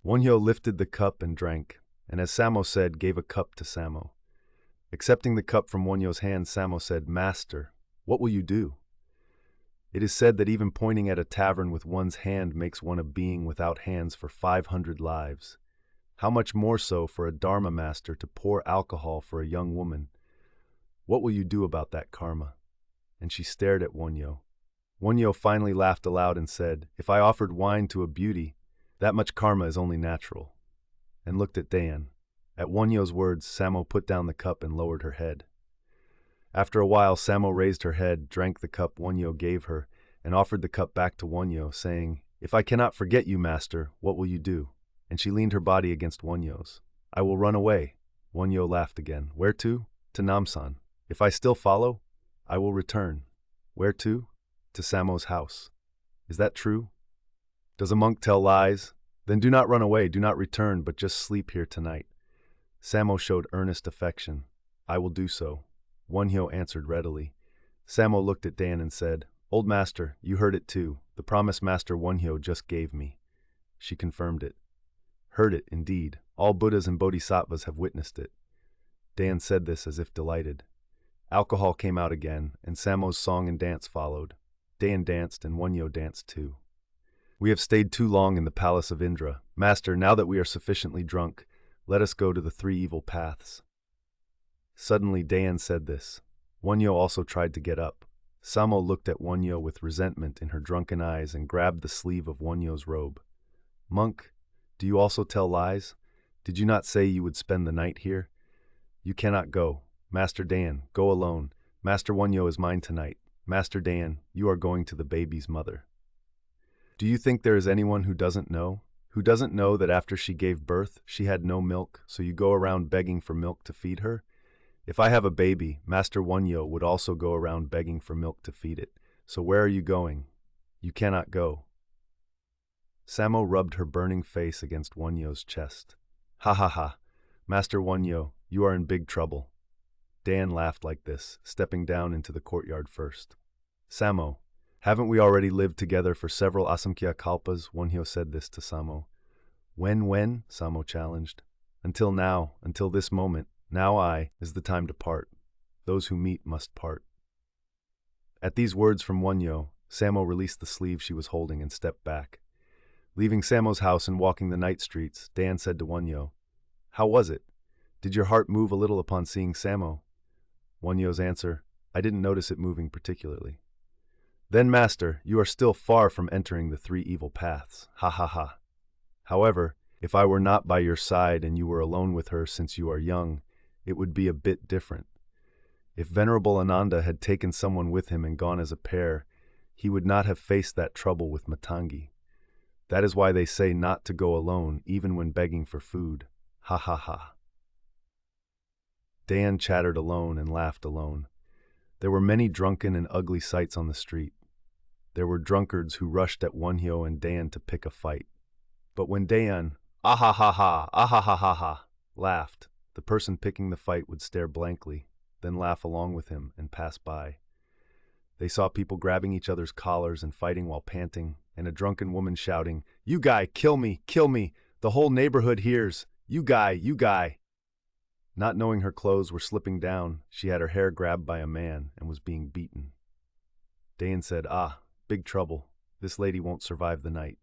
Wonhyo lifted the cup and drank, and as Samo said, gave a cup to Samo. Accepting the cup from Wonhyo's hand, Samo said, Master, what will you do? It is said that even pointing at a tavern with one's hand makes one a being without hands for 500 lives. How much more so for a Dharma master to pour alcohol for a young woman? What will you do about that karma? And she stared at Wonhyo. Wonhyo finally laughed aloud and said, if I offered wine to a beauty, that much karma is only natural. And looked at Dayan. At Wonhyo's words, Samo put down the cup and lowered her head. After a while, Samo raised her head, drank the cup Wonhyo gave her, and offered the cup back to Wonhyo, saying, if I cannot forget you, master, what will you do? And she leaned her body against Wonhyo's. I will run away. Wonhyo laughed again. Where to? To Namsan. If I still follow, I will return. Where to? To Samo's house. Is that true? Does a monk tell lies? Then do not run away, do not return, but just sleep here tonight. Samo showed earnest affection. I will do so. Wonhyo answered readily. Samo looked at Dan and said, Old master, you heard it too. The promise Master Wonhyo just gave me. She confirmed it. Heard it, indeed. All Buddhas and Bodhisattvas have witnessed it. Dan said this as if delighted. Alcohol came out again, and Samo's song and dance followed. Dan danced, and Wonhyo danced too. We have stayed too long in the palace of Indra. Master, now that we are sufficiently drunk, let us go to the 3 evil paths. Suddenly Dayan said this. Wonhyo also tried to get up. Samo looked at Wonhyo with resentment in her drunken eyes and grabbed the sleeve of Wonhyo's robe. Monk, do you also tell lies? Did you not say you would spend the night here? You cannot go. Master Dayan, go alone. Master Wonhyo is mine tonight. Master Dayan, you are going to the baby's mother. Do you think there is anyone who doesn't know? Who doesn't know that after she gave birth, she had no milk, so you go around begging for milk to feed her? If I have a baby, Master Wonhyo would also go around begging for milk to feed it. So where are you going? You cannot go. Samo rubbed her burning face against Wonhyo's chest. Ha ha ha. Master Wonhyo, you are in big trouble. Dan laughed like this, stepping down into the courtyard first. Samo, Haven't we already lived together for several asamkya kalpas? Wonhyo said this to Samo. When? Samo challenged. Until now, until this moment. Now is the time to part. Those who meet must part. At these words from Wonhyo, Samo released the sleeve she was holding and stepped back. Leaving Samo's house and walking the night streets, Dan said to Wonhyo, "How was it? Did your heart move a little upon seeing Samo?" Wonhyo's answer, "I didn't notice it moving particularly." "Then, master, you are still far from entering the three evil paths. Ha ha ha. However, if I were not by your side and you were alone with her since you are young, it would be a bit different. If Venerable Ananda had taken someone with him and gone as a pair, he would not have faced that trouble with Matangi. That is why they say not to go alone, even when begging for food. Ha ha ha." Dan chattered alone and laughed alone. There were many drunken and ugly sights on the street. There were drunkards who rushed at Wonhyo and Dan to pick a fight. But when Dan, ah ha ha ha, laughed, the person picking the fight would stare blankly, then laugh along with him and pass by. They saw people grabbing each other's collars and fighting while panting, and a drunken woman shouting, "You guy, kill me, kill me! The whole neighborhood hears! You guy, you guy!" Not knowing her clothes were slipping down, she had her hair grabbed by a man and was being beaten. Dan said, "Ah, big trouble. This lady won't survive the night."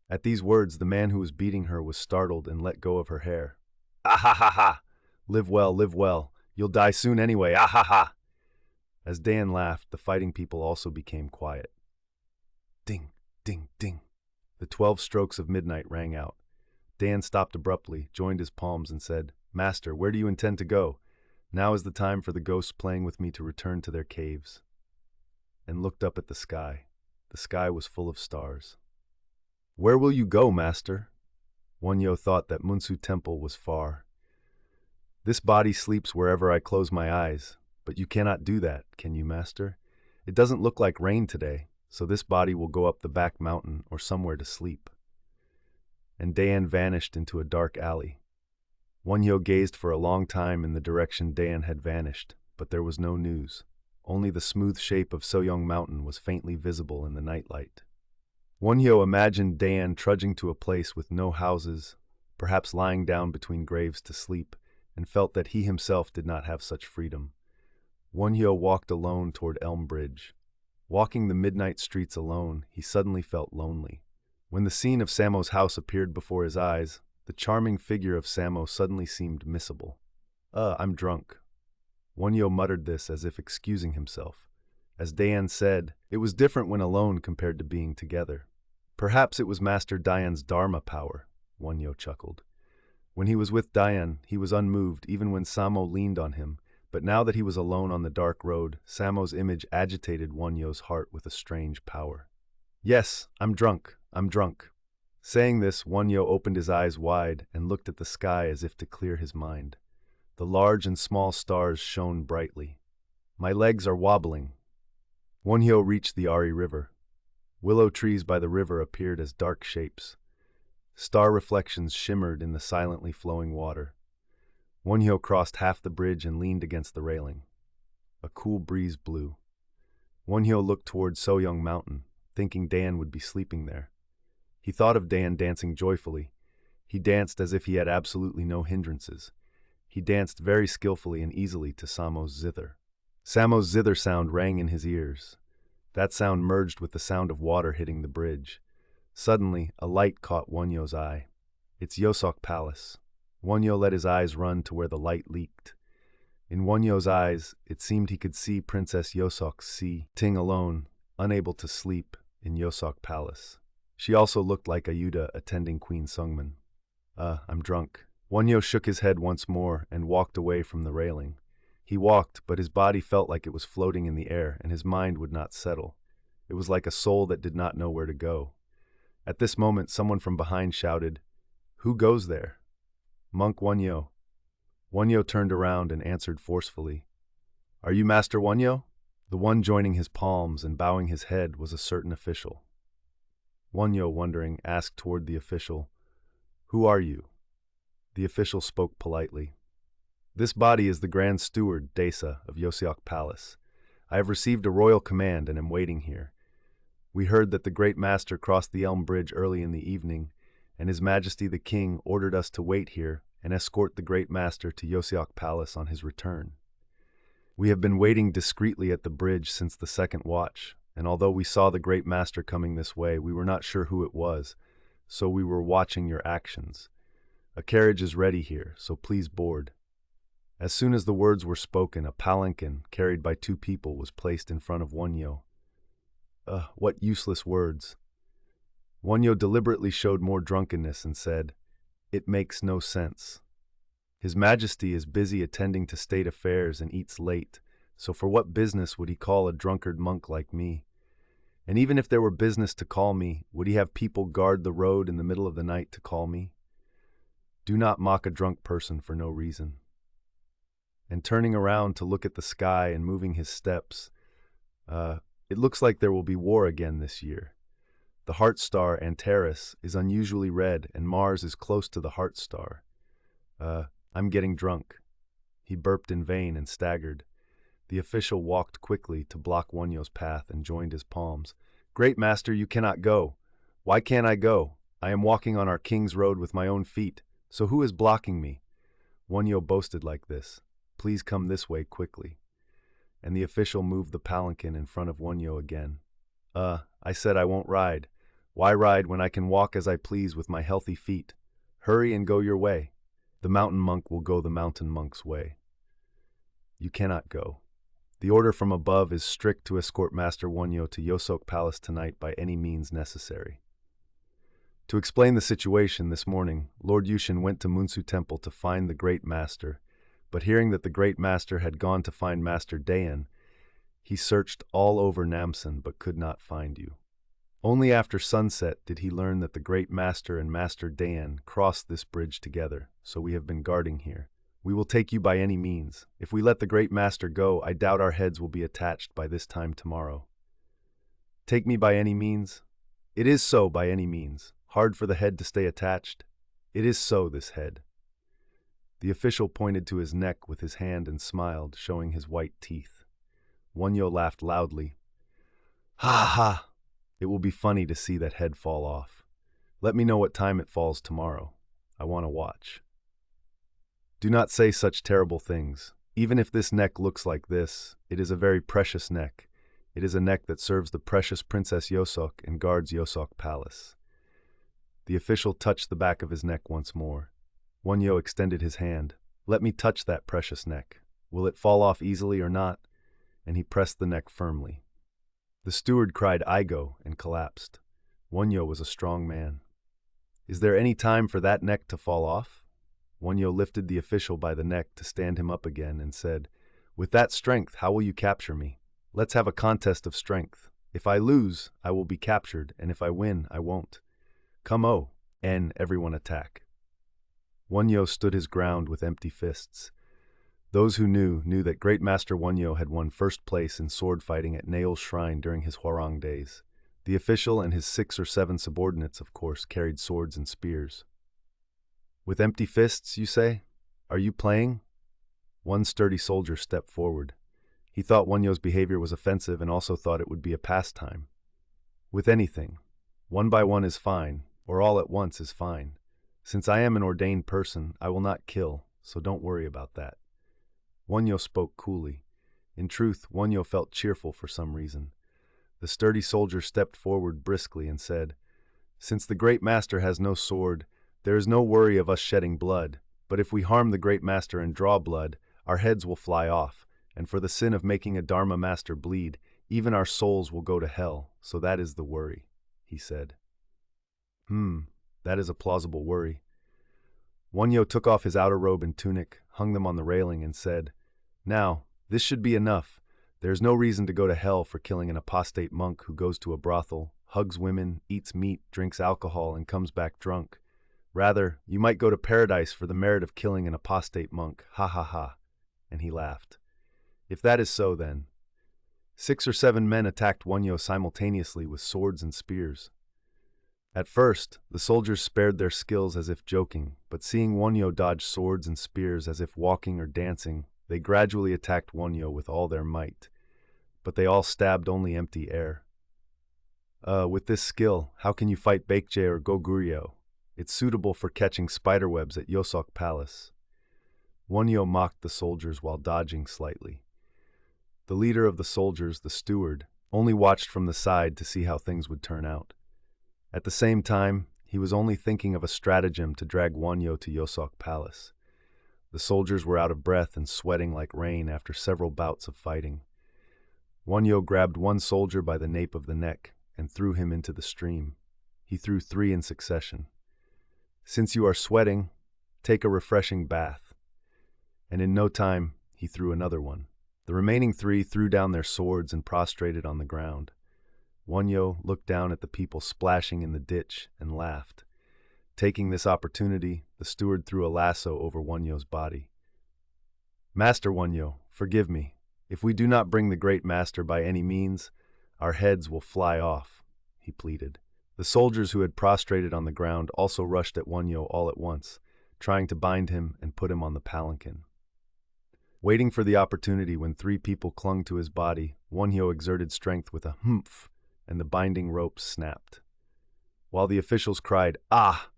At these words, the man who was beating her was startled and let go of her hair. "Ah ha ha ha! Live well, live well. You'll die soon anyway, ah ha ha!" As Dan laughed, the fighting people also became quiet. Ding, ding, ding. The 12 strokes of midnight rang out. Dan stopped abruptly, joined his palms, and said, "Master, where do you intend to go? Now is the time for the ghosts playing with me to return to their caves." And looked up at the sky. The sky was full of stars. "Where will you go, master?" Wonhyo thought that Munsu Temple was far. "This body sleeps wherever I close my eyes, but you cannot do that, can you, master? It doesn't look like rain today, so this body will go up the back mountain or somewhere to sleep." And Dan vanished into a dark alley. Wonhyo gazed for a long time in the direction Dan had vanished, but there was no news. Only the smooth shape of Soyeong Mountain was faintly visible in the nightlight. Wonhyo imagined Dan trudging to a place with no houses, perhaps lying down between graves to sleep, and felt that he himself did not have such freedom. Wonhyo walked alone toward Elm Bridge. Walking the midnight streets alone, he suddenly felt lonely. When the scene of Samo's house appeared before his eyes, the charming figure of Samo suddenly seemed missable. I'm drunk." Wonhyo muttered this as if excusing himself. As Dayan said, it was different when alone compared to being together. Perhaps it was Master Dayan's Dharma power, Wonhyo chuckled. When he was with Dayan, he was unmoved even when Samo leaned on him, but now that he was alone on the dark road, Samo's image agitated Wonhyo's heart with a strange power. "Yes, I'm drunk. Saying this, Wonhyo opened his eyes wide and looked at the sky as if to clear his mind. The large and small stars shone brightly. "My legs are wobbling." Wonhyo reached the Ari River. Willow trees by the river appeared as dark shapes. Star reflections shimmered in the silently flowing water. Wonhyo crossed half the bridge and leaned against the railing. A cool breeze blew. Wonhyo looked toward Soyeong Mountain, thinking Dan would be sleeping there. He thought of Dan dancing joyfully. He danced as if he had absolutely no hindrances. He danced very skillfully and easily to Samo's zither. Samo's zither sound rang in his ears. That sound merged with the sound of water hitting the bridge. Suddenly, a light caught Wonhyo's eye. "It's Yoseok Palace." Wonhyo let his eyes run to where the light leaked. In Wonhyo's eyes, it seemed he could see Princess Yoseok sitting alone, unable to sleep, in Yoseok Palace. She also looked like Ayuda attending Queen Sungman. I'm drunk." Wonhyo shook his head once more and walked away from the railing. He walked, but his body felt like it was floating in the air, and his mind would not settle. It was like a soul that did not know where to go. At this moment, someone from behind shouted, "Who goes there?" "Monk Wonhyo." Wonhyo turned around and answered forcefully, "Are you Master Wonhyo?" The one joining his palms and bowing his head was a certain official. Wonhyo, wondering, asked toward the official, "Who are you?" The official spoke politely. "This body is the Grand Steward, Desa, of Yoseok Palace. I have received a royal command and am waiting here. We heard that the great master crossed the Elm Bridge early in the evening, and His Majesty the King ordered us to wait here and escort the great master to Yoseok Palace on his return. We have been waiting discreetly at the bridge since the second watch, and although we saw the great master coming this way, we were not sure who it was, so we were watching your actions. A carriage is ready here, so please board. As soon as the words were spoken, a palanquin, carried by 2 people, was placed in front of Wonhyo. What useless words. Wonhyo deliberately showed more drunkenness and said, "It makes no sense. His Majesty is busy attending to state affairs and eats late, so for what business would he call a drunkard monk like me? And even if there were business to call me, would he have people guard the road in the middle of the night to call me? Do not mock a drunk person for no reason." And turning around to look at the sky and moving his steps, it looks like there will be war again this year. The heart star Antares is unusually red, and Mars is close to the heart star. I'm getting drunk. He burped in vain and staggered. The official walked quickly to block Wonhyo's path and joined his palms. "Great master, you cannot go." "Why can't I go? I am walking on our king's road with my own feet, so who is blocking me?" Wonhyo boasted like this. "Please come this way quickly." And the official moved the palanquin in front of Wonhyo again. I said I won't ride. Why ride when I can walk as I please with my healthy feet? Hurry and go your way. The mountain monk will go the mountain monk's way. You cannot go. The order from above is strict to escort Master Wonhyo to Yoseok Palace tonight by any means necessary. To explain the situation, this morning, Lord Yushin went to Munsu Temple to find the Great Master, but hearing that the Great Master had gone to find Master Dayan, he searched all over Namsan but could not find you. Only after sunset did he learn that the Great Master and Master Dayan crossed this bridge together, so we have been guarding here. We will take you by any means. If we let the Great Master go, I doubt our heads will be attached by this time tomorrow. Take me by any means? It is so by any means. Hard for the head to stay attached? It is so, this head. The official pointed to his neck with his hand and smiled, showing his white teeth. Wonhyo laughed loudly. Ha ha! It will be funny to see that head fall off. Let me know what time it falls tomorrow. I want to watch. Do not say such terrible things. Even if this neck looks like this, it is a very precious neck. It is a neck that serves the precious Princess Yoseok and guards Yoseok Palace. The official touched the back of his neck once more. Wonhyo extended his hand. Let me touch that precious neck. Will it fall off easily or not? And he pressed the neck firmly. The steward cried "Igo" and collapsed. Wonhyo was a strong man. Is there any time for that neck to fall off? Wonhyo lifted the official by the neck to stand him up again and said, "With that strength, how will you capture me? Let's have a contest of strength. If I lose, I will be captured, and if I win, I won't. Come everyone attack." Wonhyo stood his ground with empty fists. Those who knew that Great Master Wonhyo had won first place in sword fighting at Nail's shrine during his Hwarang days. The official and his 6 or 7 subordinates, of course, carried swords and spears. With empty fists, you say? Are you playing? One sturdy soldier stepped forward. He thought Wonhyo's behavior was offensive and also thought it would be a pastime. With anything. One by one is fine, or all at once is fine. Since I am an ordained person, I will not kill, so don't worry about that. Wonhyo spoke coolly. In truth, Wonhyo felt cheerful for some reason. The sturdy soldier stepped forward briskly and said, "Since the Great Master has no sword, there is no worry of us shedding blood, but if we harm the Great Master and draw blood, our heads will fly off, and for the sin of making a Dharma Master bleed, even our souls will go to hell, so that is the worry," he said. That is a plausible worry. Wonhyo took off his outer robe and tunic, hung them on the railing, and said, "Now, this should be enough. There is no reason to go to hell for killing an apostate monk who goes to a brothel, hugs women, eats meat, drinks alcohol, and comes back drunk. Rather, you might go to paradise for the merit of killing an apostate monk. Ha ha ha." And he laughed. If that is so, then. 6 or 7 men attacked Wonhyo simultaneously with swords and spears. At first, the soldiers spared their skills as if joking, but seeing Wonhyo dodge swords and spears as if walking or dancing, they gradually attacked Wonhyo with all their might. but they all stabbed only empty air. With this skill, how can you fight Baekje or Goguryo? It's suitable for catching spiderwebs at Yoseok Palace. Wonhyo mocked the soldiers while dodging slightly. The leader of the soldiers, the steward, only watched from the side to see how things would turn out. At the same time, he was only thinking of a stratagem to drag Wonhyo to Yoseok Palace. The soldiers were out of breath and sweating like rain after several bouts of fighting. Wonhyo grabbed one soldier by the nape of the neck and threw him into the stream. He threw 3 in succession. "Since you are sweating, take a refreshing bath." And in no time, he threw another one. The remaining 3 threw down their swords and prostrated on the ground. Wonhyo looked down at the people splashing in the ditch and laughed. Taking this opportunity, the steward threw a lasso over Wonhyo's body. "Master Wonhyo, forgive me. If we do not bring the great master by any means, our heads will fly off," he pleaded. The soldiers who had prostrated on the ground also rushed at Wonhyo all at once, trying to bind him and put him on the palanquin. Waiting for the opportunity when 3 people clung to his body, Wonhyo exerted strength with a humph, and the binding ropes snapped. While the officials cried, "Ah!"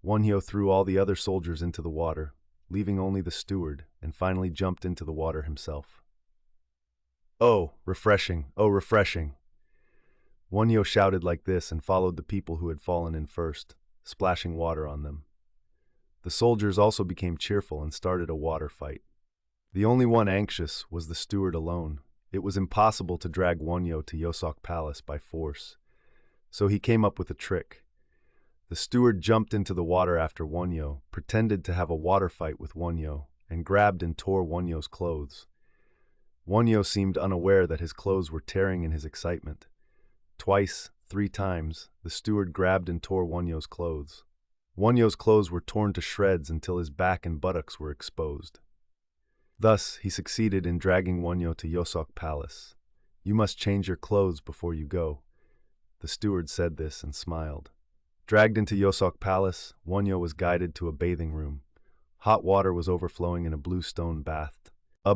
Wonhyo threw all the other soldiers into the water, leaving only the steward, and finally jumped into the water himself. "Oh, refreshing! Oh, refreshing!" Wonhyo shouted like this and followed the people who had fallen in first, splashing water on them. The soldiers also became cheerful and started a water fight. The only one anxious was the steward alone. It was impossible to drag Wonhyo to Yoseok Palace by force, so he came up with a trick. The steward jumped into the water after Wonhyo, pretended to have a water fight with Wonhyo, and grabbed and tore Wonhyo's clothes. Wonhyo seemed unaware that his clothes were tearing in his excitement. Twice, 3 times, the steward grabbed and tore Wonhyo's clothes. Wonhyo's clothes were torn to shreds until his back and buttocks were exposed. Thus, he succeeded in dragging Wonhyo to Yoseok Palace. "You must change your clothes before you go." The steward said this and smiled. Dragged into Yoseok Palace, Wonhyo was guided to a bathing room. Hot water was overflowing in a blue stone bath,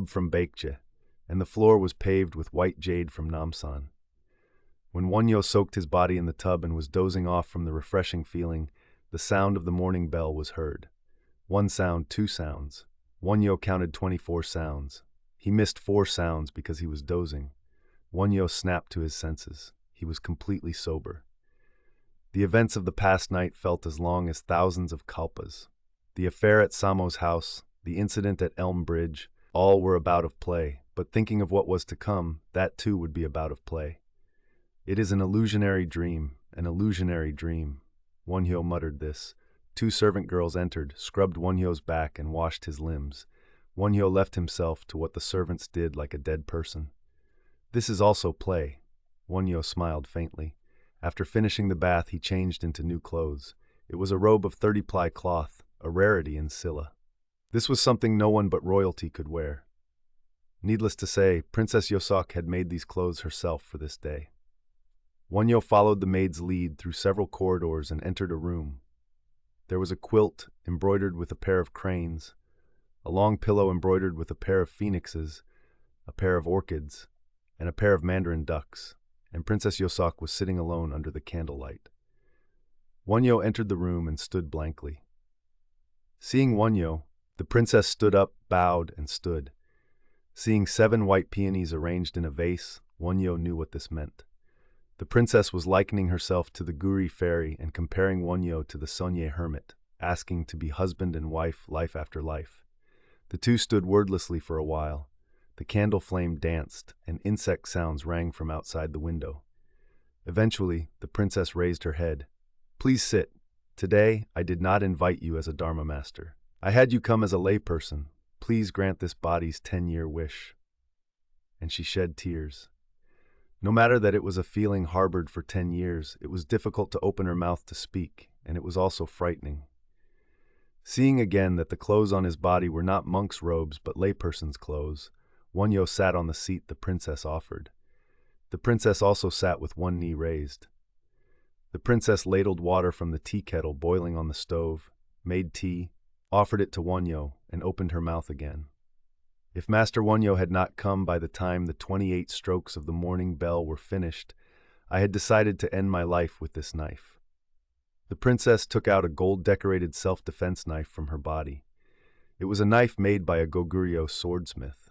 from Baekje, and the floor was paved with white jade from Namsan. When Wonhyo soaked his body in the tub and was dozing off from the refreshing feeling, the sound of the morning bell was heard. 1 sound, 2 sounds. Wonhyo counted 24 sounds. He missed 4 sounds because he was dozing. Wonhyo snapped to his senses. He was completely sober. The events of the past night felt as long as thousands of kalpas. The affair at Samo's house, the incident at Elm Bridge, all were about of play, but thinking of what was to come, that too would be about of play. "It is an illusionary dream, an illusionary dream." Wonhyo muttered this. 2 servant girls entered, scrubbed Wonhyo's back, and washed his limbs. Wonhyo left himself to what the servants did like a dead person. "This is also play." Wonhyo smiled faintly. After finishing the bath, he changed into new clothes. It was a robe of 30-ply cloth, a rarity in Silla. This was something no one but royalty could wear. Needless to say, Princess Yoseok had made these clothes herself for this day. Wonhyo followed the maid's lead through several corridors and entered a room. There was a quilt embroidered with a pair of cranes, a long pillow embroidered with a pair of phoenixes, a pair of orchids, and a pair of mandarin ducks, and Princess Yoseok was sitting alone under the candlelight. Wonhyo entered the room and stood blankly. Seeing Wonhyo, the princess stood up, bowed, and stood. Seeing 7 white peonies arranged in a vase, Wonhyo knew what this meant. The princess was likening herself to the Guri fairy and comparing Wonhyo to the Sonye hermit, asking to be husband and wife life after life. The two stood wordlessly for a while. The candle flame danced, and insect sounds rang from outside the window. Eventually, the princess raised her head. "Please sit. Today, I did not invite you as a Dharma master. I had you come as a layperson. Please grant this body's 10-year wish." And she shed tears. No matter that it was a feeling harbored for 10 years, it was difficult to open her mouth to speak, and it was also frightening. Seeing again that the clothes on his body were not monk's robes but layperson's clothes, Wonhyo sat on the seat the princess offered. The princess also sat with one knee raised. The princess ladled water from the tea kettle boiling on the stove, made tea, offered it to Wonhyo, and opened her mouth again. If Master Wonhyo had not come by the time the 28 strokes of the morning bell were finished, I had decided to end my life with this knife. The princess took out a gold-decorated self-defense knife from her body. It was a knife made by a Goguryeo swordsmith.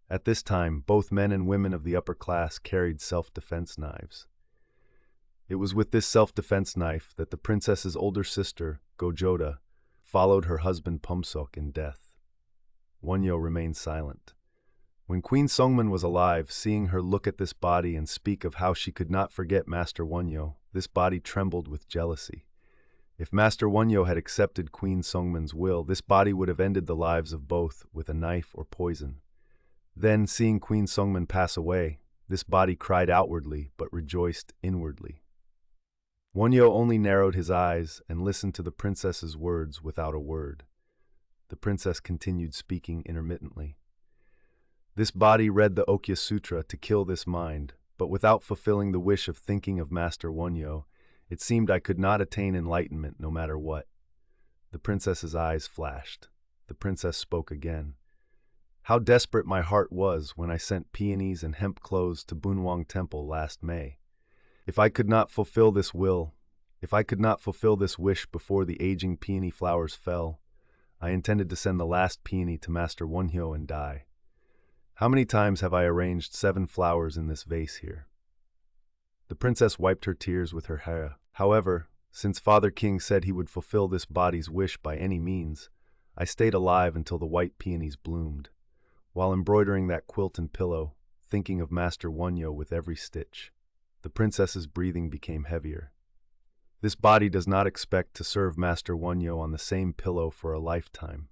At this time, both men and women of the upper class carried self-defense knives. It was with this self-defense knife that the princess's older sister, Gojoda, followed her husband Pumsok in death. Wonhyo remained silent. When Queen Songmun was alive, seeing her look at this body and speak of how she could not forget Master Wonhyo, this body trembled with jealousy. If Master Wonhyo had accepted Queen Songmun's will, this body would have ended the lives of both with a knife or poison. Then, seeing Queen Songmun pass away, this body cried outwardly but rejoiced inwardly. Wonhyo only narrowed his eyes and listened to the princess's words without a word. The princess continued speaking intermittently. This body read the Okya Sutra to kill this mind, but without fulfilling the wish of thinking of Master Wonhyo, it seemed I could not attain enlightenment no matter what. The princess's eyes flashed. The princess spoke again. How desperate my heart was when I sent peonies and hemp clothes to Bunwang Temple last May. If I could not fulfill this wish before the aging peony flowers fell, I intended to send the last peony to Master Wonhyo and die. How many times have I arranged 7 flowers in this vase here? The princess wiped her tears with her hair. However, since Father King said he would fulfill this body's wish by any means, I stayed alive until the white peonies bloomed, while embroidering that quilt and pillow, thinking of Master Wonhyo with every stitch. The princess's breathing became heavier. This body does not expect to serve Master Wonhyo on the same pillow for a lifetime.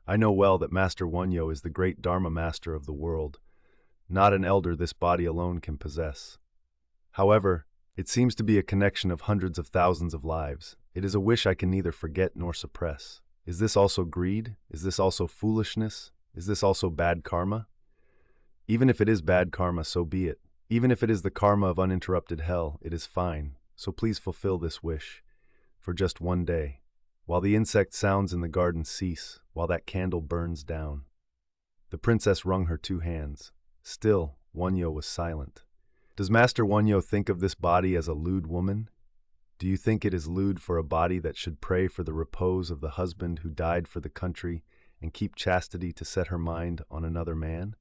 I know well that Master Wonhyo is the great Dharma master of the world, not an elder this body alone can possess. However, it seems to be a connection of hundreds of thousands of lives. It is a wish I can neither forget nor suppress. Is this also greed? Is this also foolishness? Is this also bad karma? Even if it is bad karma, so be it. Even if it is the karma of uninterrupted hell, it is fine. So please fulfill this wish for just one day, while the insect sounds in the garden cease, while that candle burns down. The princess wrung her 2 hands. Still, Wonhyo was silent. Does Master Wonhyo think of this body as a lewd woman? Do you think it is lewd for a body that should pray for the repose of the husband who died for the country and keep chastity to set her mind on another man?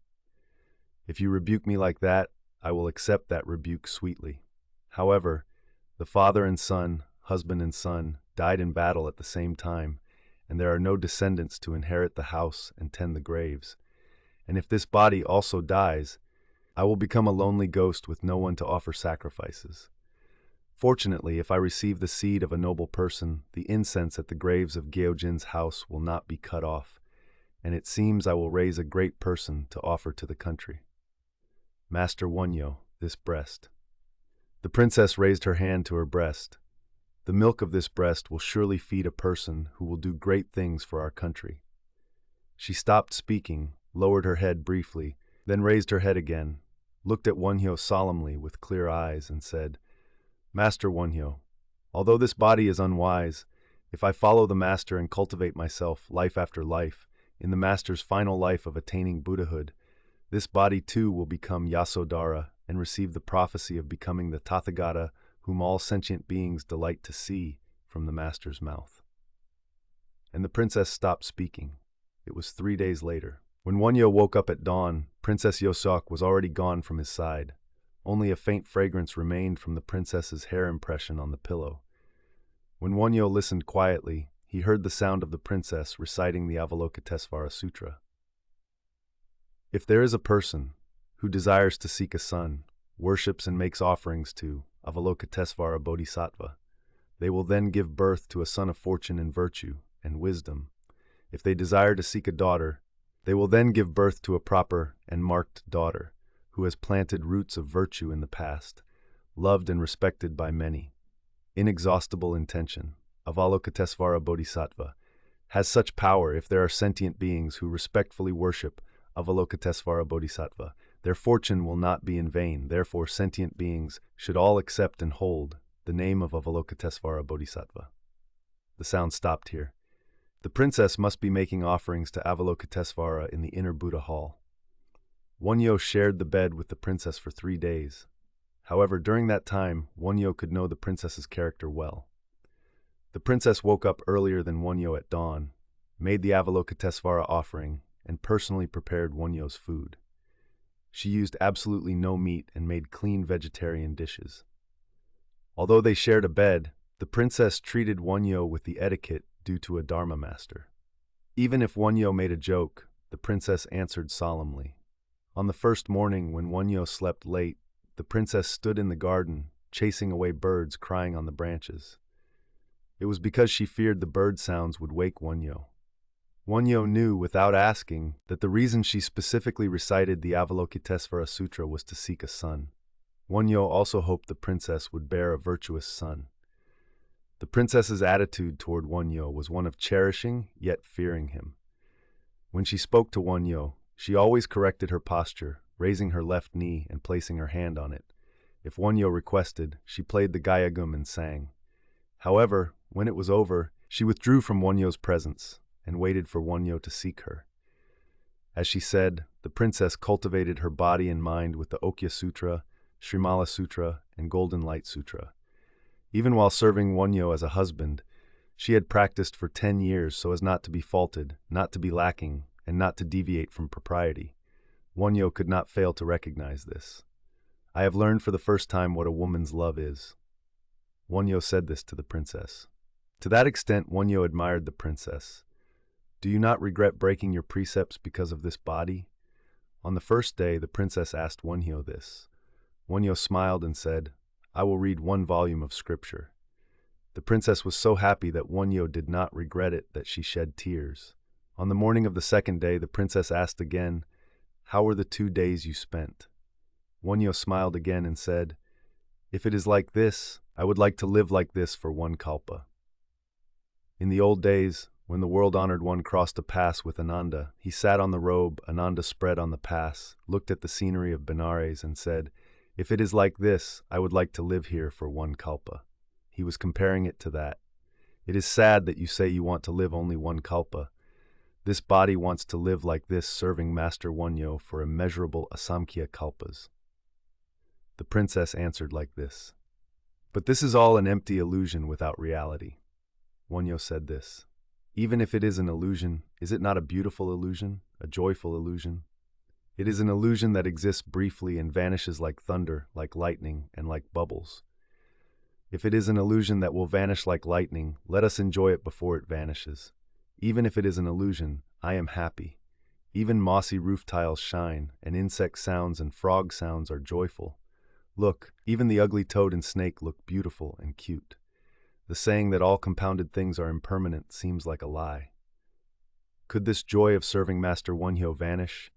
If you rebuke me like that, I will accept that rebuke sweetly. However, the father and son, husband and son, died in battle at the same time, and there are no descendants to inherit the house and tend the graves. And if this body also dies, I will become a lonely ghost with no one to offer sacrifices. Fortunately, if I receive the seed of a noble person, the incense at the graves of Gyojin's house will not be cut off, and it seems I will raise a great person to offer to the country. Master Wonhyo, this breast. The princess raised her hand to her breast. The milk of this breast will surely feed a person who will do great things for our country. She stopped speaking, lowered her head briefly, then raised her head again, looked at Wonhyo solemnly with clear eyes, and said, Master Wonhyo, although this body is unwise, if I follow the Master and cultivate myself life after life, in the Master's final life of attaining Buddhahood, this body too will become Yasodhara and receive the prophecy of becoming the Tathagata whom all sentient beings delight to see from the Master's mouth. And the princess stopped speaking. It was 3 days later. When Wonhyo woke up at dawn, Princess Yoseok was already gone from his side. Only a faint fragrance remained from the princess's hair impression on the pillow. When Wonhyo listened quietly, he heard the sound of the princess reciting the Avalokitesvara Sutra. If there is a person who desires to seek a son, worships and makes offerings to Avalokitesvara Bodhisattva, they will then give birth to a son of fortune and virtue and wisdom. If they desire to seek a daughter, they will then give birth to a proper and marked daughter, who has planted roots of virtue in the past, loved and respected by many. Inexhaustible intention, Avalokitesvara Bodhisattva, has such power if there are sentient beings who respectfully worship Avalokitesvara Bodhisattva. Their fortune will not be in vain, therefore sentient beings should all accept and hold the name of Avalokitesvara Bodhisattva. The sound stopped here. The princess must be making offerings to Avalokitesvara in the inner Buddha hall. Wonhyo shared the bed with the princess for 3 days. However, during that time, Wonhyo could know the princess's character well. The princess woke up earlier than Wonhyo at dawn, made the Avalokitesvara offering, and personally prepared Wonhyo's food. She used absolutely no meat and made clean vegetarian dishes. Although they shared a bed, the princess treated Wonhyo with the etiquette due to a Dharma master. Even if Wonhyo made a joke, the princess answered solemnly. On the first morning, when Wonhyo slept late, the princess stood in the garden, chasing away birds crying on the branches. It was because she feared the bird sounds would wake Wonhyo. Wonhyo knew, without asking, that the reason she specifically recited the Avalokitesvara Sutra was to seek a son. Wonhyo also hoped the princess would bear a virtuous son. The princess's attitude toward Wonhyo was one of cherishing, yet fearing him. When she spoke to Wonhyo, she always corrected her posture, raising her left knee and placing her hand on it. If Wonhyo requested, she played the Gayagum and sang. However, when it was over, she withdrew from Wonhyo's presence and waited for Wonhyo to seek her. As she said, the princess cultivated her body and mind with the Okya Sutra, Srimala Sutra, and Golden Light Sutra. Even while serving Wonhyo as a husband, she had practiced for 10 years so as not to be faulted, not to be lacking, and not to deviate from propriety. Wonhyo could not fail to recognize this. I have learned for the first time what a woman's love is. Wonhyo said this to the princess. To that extent, Wonhyo admired the princess. Do you not regret breaking your precepts because of this body? On the first day, the princess asked Wonhyo this. Wonhyo smiled and said, I will read 1 volume of scripture. The princess was so happy that Wonhyo did not regret it that she shed tears. On the morning of the second day, the princess asked again, How were the 2 days you spent? Wonhyo smiled again and said, If it is like this, I would like to live like this for 1 kalpa. In the old days, when the world-honored one crossed a pass with Ananda, he sat on the robe Ananda spread on the pass, looked at the scenery of Benares and said, If it is like this, I would like to live here for 1 kalpa. He was comparing it to that. It is sad that you say you want to live only 1 kalpa. This body wants to live like this, serving Master Wonhyo for immeasurable asamkhya kalpas. The princess answered like this. But this is all an empty illusion without reality. Wonhyo said this. Even if it is an illusion, is it not a beautiful illusion, a joyful illusion? It is an illusion that exists briefly and vanishes like thunder, like lightning, and like bubbles. If it is an illusion that will vanish like lightning, let us enjoy it before it vanishes. Even if it is an illusion, I am happy. Even mossy roof tiles shine, and insect sounds and frog sounds are joyful. Look, even the ugly toad and snake look beautiful and cute. The saying that all compounded things are impermanent seems like a lie. Could this joy of serving Master Wonhyo vanish?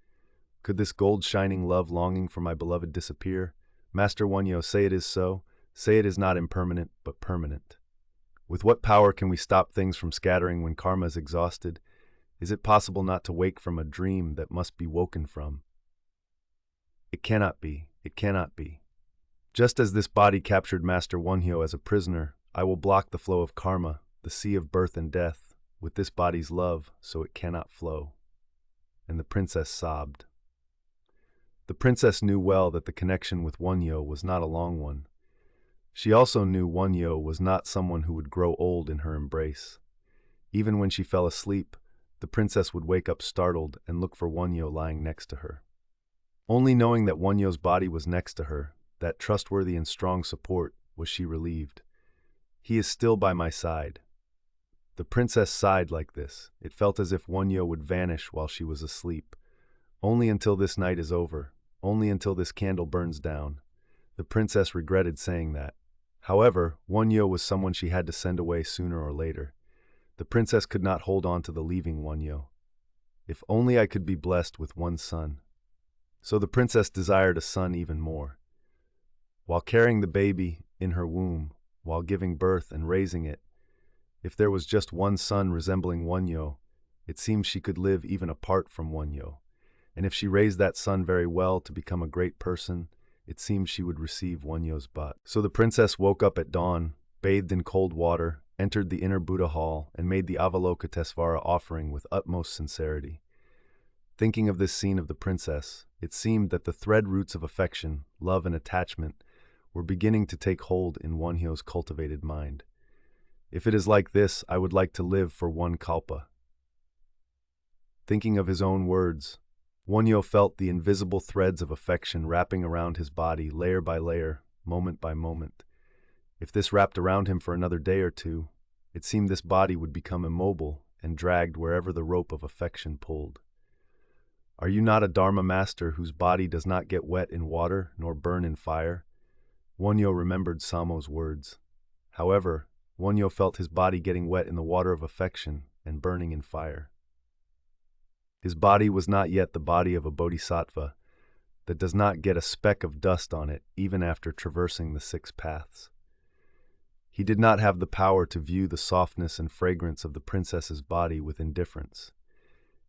Could this gold-shining love longing for my beloved disappear? Master Wonhyo, say it is so. Say it is not impermanent, but permanent. With what power can we stop things from scattering when karma is exhausted? Is it possible not to wake from a dream that must be woken from? It cannot be. It cannot be. Just as this body captured Master Wonhyo as a prisoner, I will block the flow of karma, the sea of birth and death, with this body's love, so it cannot flow. And the princess sobbed. The princess knew well that the connection with Wonhyo was not a long one. She also knew Wonhyo was not someone who would grow old in her embrace. Even when she fell asleep, the princess would wake up startled and look for Wonhyo lying next to her. Only knowing that Wonhyo's body was next to her, that trustworthy and strong support, was she relieved. He is still by my side. The princess sighed like this. It felt as if Wonhyo would vanish while she was asleep. Only until this night is over. Only until this candle burns down. The princess regretted saying that. However, Wonhyo was someone she had to send away sooner or later. The princess could not hold on to the leaving Wonhyo. If only I could be blessed with 1 son. So the princess desired a son even more. While carrying the baby in her womb, while giving birth and raising it, if there was just 1 son resembling Wonhyo, it seemed she could live even apart from Wonhyo. And if she raised that son very well to become a great person, it seemed she would receive Wonhyo's butt. So the princess woke up at dawn, bathed in cold water, entered the inner Buddha hall, and made the Avalokitesvara offering with utmost sincerity. Thinking of this scene of the princess, it seemed that the thread roots of affection, love, and attachment were beginning to take hold in Wonhyo's cultivated mind. If it is like this, I would like to live for one kalpa. Thinking of his own words, Wonhyo felt the invisible threads of affection wrapping around his body, layer by layer, moment by moment. If this wrapped around him for another day or two, it seemed this body would become immobile and dragged wherever the rope of affection pulled. Are you not a Dharma master whose body does not get wet in water nor burn in fire? Wonhyo remembered Samo's words. However, Wonhyo felt his body getting wet in the water of affection and burning in fire. His body was not yet the body of a bodhisattva that does not get a speck of dust on it even after traversing the 6 paths. He did not have the power to view the softness and fragrance of the princess's body with indifference.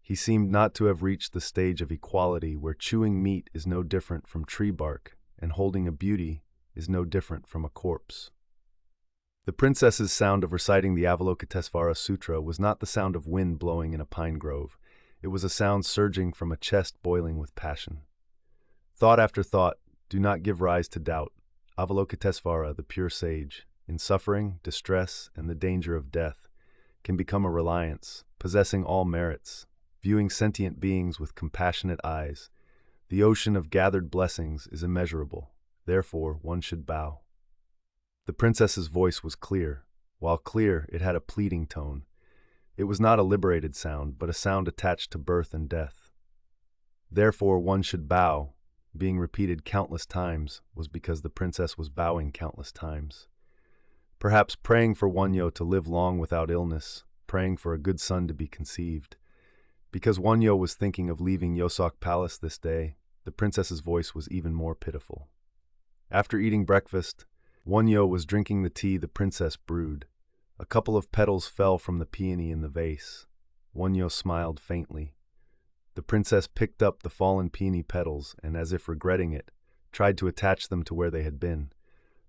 He seemed not to have reached the stage of equality where chewing meat is no different from tree bark and holding a beauty is no different from a corpse. The princess's sound of reciting the Avalokitesvara Sutra was not the sound of wind blowing in a pine grove. It was a sound surging from a chest boiling with passion. Thought after thought do not give rise to doubt. Avalokitesvara, the pure sage, in suffering, distress, and the danger of death, can become a reliance, possessing all merits, viewing sentient beings with compassionate eyes. The ocean of gathered blessings is immeasurable. Therefore, one should bow. The princess's voice was clear. While clear, it had a pleading tone. It was not a liberated sound, but a sound attached to birth and death. Therefore, one should bow, being repeated countless times, was because the princess was bowing countless times. Perhaps praying for Wonhyo to live long without illness, praying for a good son to be conceived. Because Wonhyo was thinking of leaving Yoseok Palace this day, the princess's voice was even more pitiful. After eating breakfast, Wonhyo was drinking the tea the princess brewed. A couple of petals fell from the peony in the vase. Wonhyo smiled faintly. The princess picked up the fallen peony petals and, as if regretting it, tried to attach them to where they had been,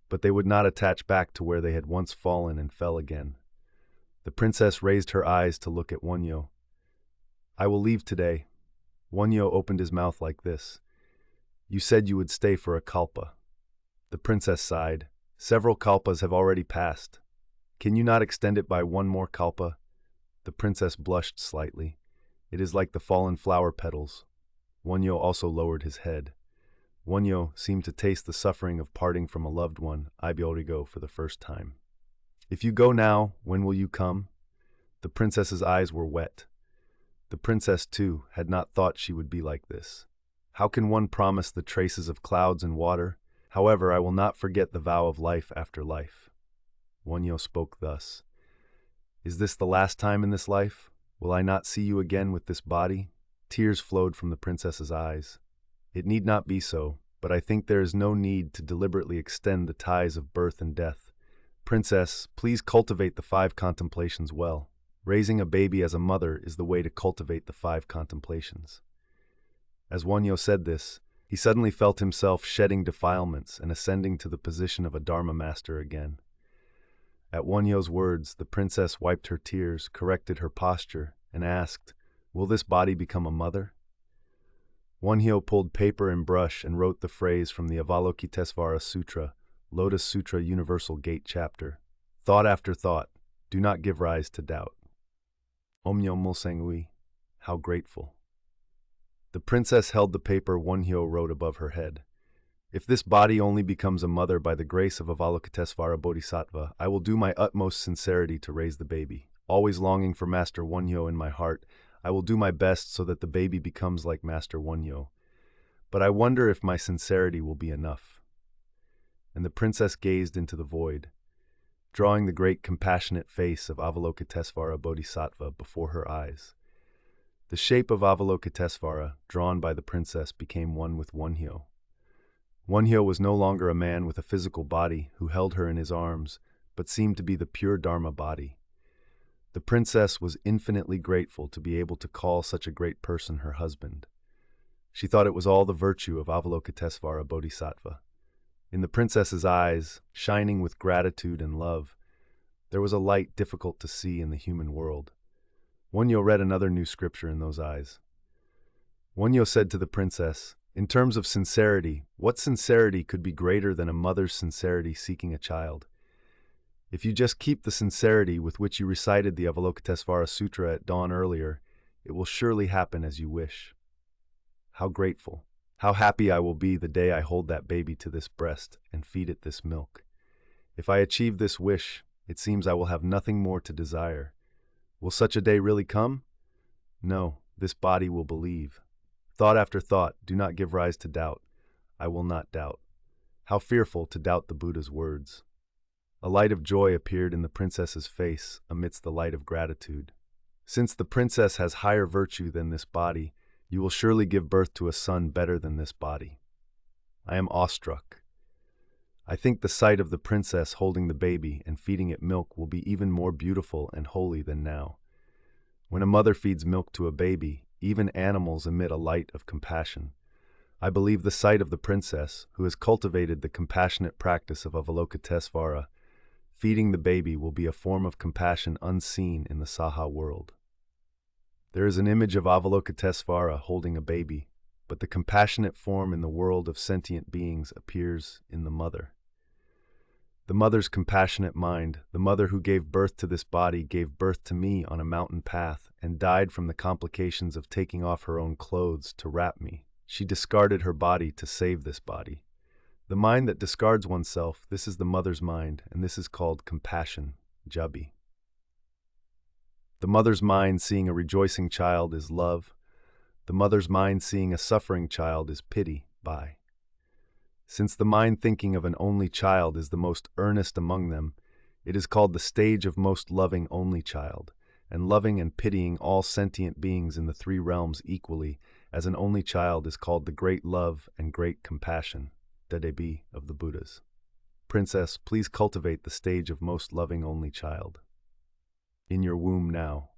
but they would not attach back to where they had once fallen and fell again. The princess raised her eyes to look at Wonhyo. I will leave today. Wonhyo opened his mouth like this. You said you would stay for a kalpa. The princess sighed. Several kalpas have already passed. Can you not extend it by one more kalpa? The princess blushed slightly. It is like the fallen flower petals. Wonhyo also lowered his head. Wonhyo seemed to taste the suffering of parting from a loved one, Ibiorigo, for the first time. If you go now, when will you come? The princess's eyes were wet. The princess, too, had not thought she would be like this. How can one promise the traces of clouds and water? However, I will not forget the vow of life after life. Wonhyo spoke thus. Is this the last time in this life? Will I not see you again with this body? Tears flowed from the princess's eyes. It need not be so, but I think there is no need to deliberately extend the ties of birth and death. Princess, please cultivate the 5 contemplations well. Raising a baby as a mother is the way to cultivate the 5 contemplations. As Wonhyo said this, he suddenly felt himself shedding defilements and ascending to the position of a Dharma master again. At Wonhyo's words, the princess wiped her tears, corrected her posture, and asked, Will this body become a mother? Wonhyo pulled paper and brush and wrote the phrase from the Avalokitesvara Sutra, Lotus Sutra Universal Gate Chapter. Thought after thought, do not give rise to doubt. Omnyo Mulsangui, how grateful. The princess held the paper Wonhyo wrote above her head. If this body only becomes a mother by the grace of Avalokitesvara Bodhisattva, I will do my utmost sincerity to raise the baby. Always longing for Master Wonhyo in my heart, I will do my best so that the baby becomes like Master Wonhyo. But I wonder if my sincerity will be enough. And the princess gazed into the void, drawing the great compassionate face of Avalokitesvara Bodhisattva before her eyes. The shape of Avalokitesvara, drawn by the princess, became one with Wonhyo. Wonhyo was no longer a man with a physical body who held her in his arms, but seemed to be the pure Dharma body. The princess was infinitely grateful to be able to call such a great person her husband. She thought it was all the virtue of Avalokitesvara Bodhisattva. In the princess's eyes, shining with gratitude and love, There was a light difficult to see in the human world. Wonhyo read another new scripture in those eyes. Wonhyo said to the princess, "In terms of sincerity, what sincerity could be greater than a mother's sincerity seeking a child? If you just keep the sincerity with which you recited the Avalokitesvara Sutra at dawn earlier, it will surely happen as you wish." How grateful, how happy I will be the day I hold that baby to this breast and feed it this milk. If I achieve this wish, it seems I will have nothing more to desire. Will such a day really come? No, this body will believe. Thought after thought, do not give rise to doubt. I will not doubt. How fearful to doubt the Buddha's words. A light of joy appeared in the princess's face amidst the light of gratitude. Since the princess has higher virtue than this body, you will surely give birth to a son better than this body. I am awestruck. I think the sight of the princess holding the baby and feeding it milk will be even more beautiful and holy than now. When a mother feeds milk to a baby, even animals emit a light of compassion. I believe the sight of the princess, who has cultivated the compassionate practice of Avalokitesvara, feeding the baby will be a form of compassion unseen in the Saha world. There is an image of Avalokitesvara holding a baby, but the compassionate form in the world of sentient beings appears in the mother. The mother's compassionate mind, the mother who gave birth to this body, gave birth to me on a mountain path and died from the complications of taking off her own clothes to wrap me. She discarded her body to save this body. The mind that discards oneself, this is the mother's mind, and this is called compassion, Jabi. The mother's mind seeing a rejoicing child is love. The mother's mind seeing a suffering child is pity, Bai. Since the mind thinking of an only child is the most earnest among them, it is called the stage of most loving only child, and loving and pitying all sentient beings in the three realms equally, as an only child is called the great love and great compassion, Dadebi of the Buddhas. Princess, please cultivate the stage of most loving only child. In your womb now,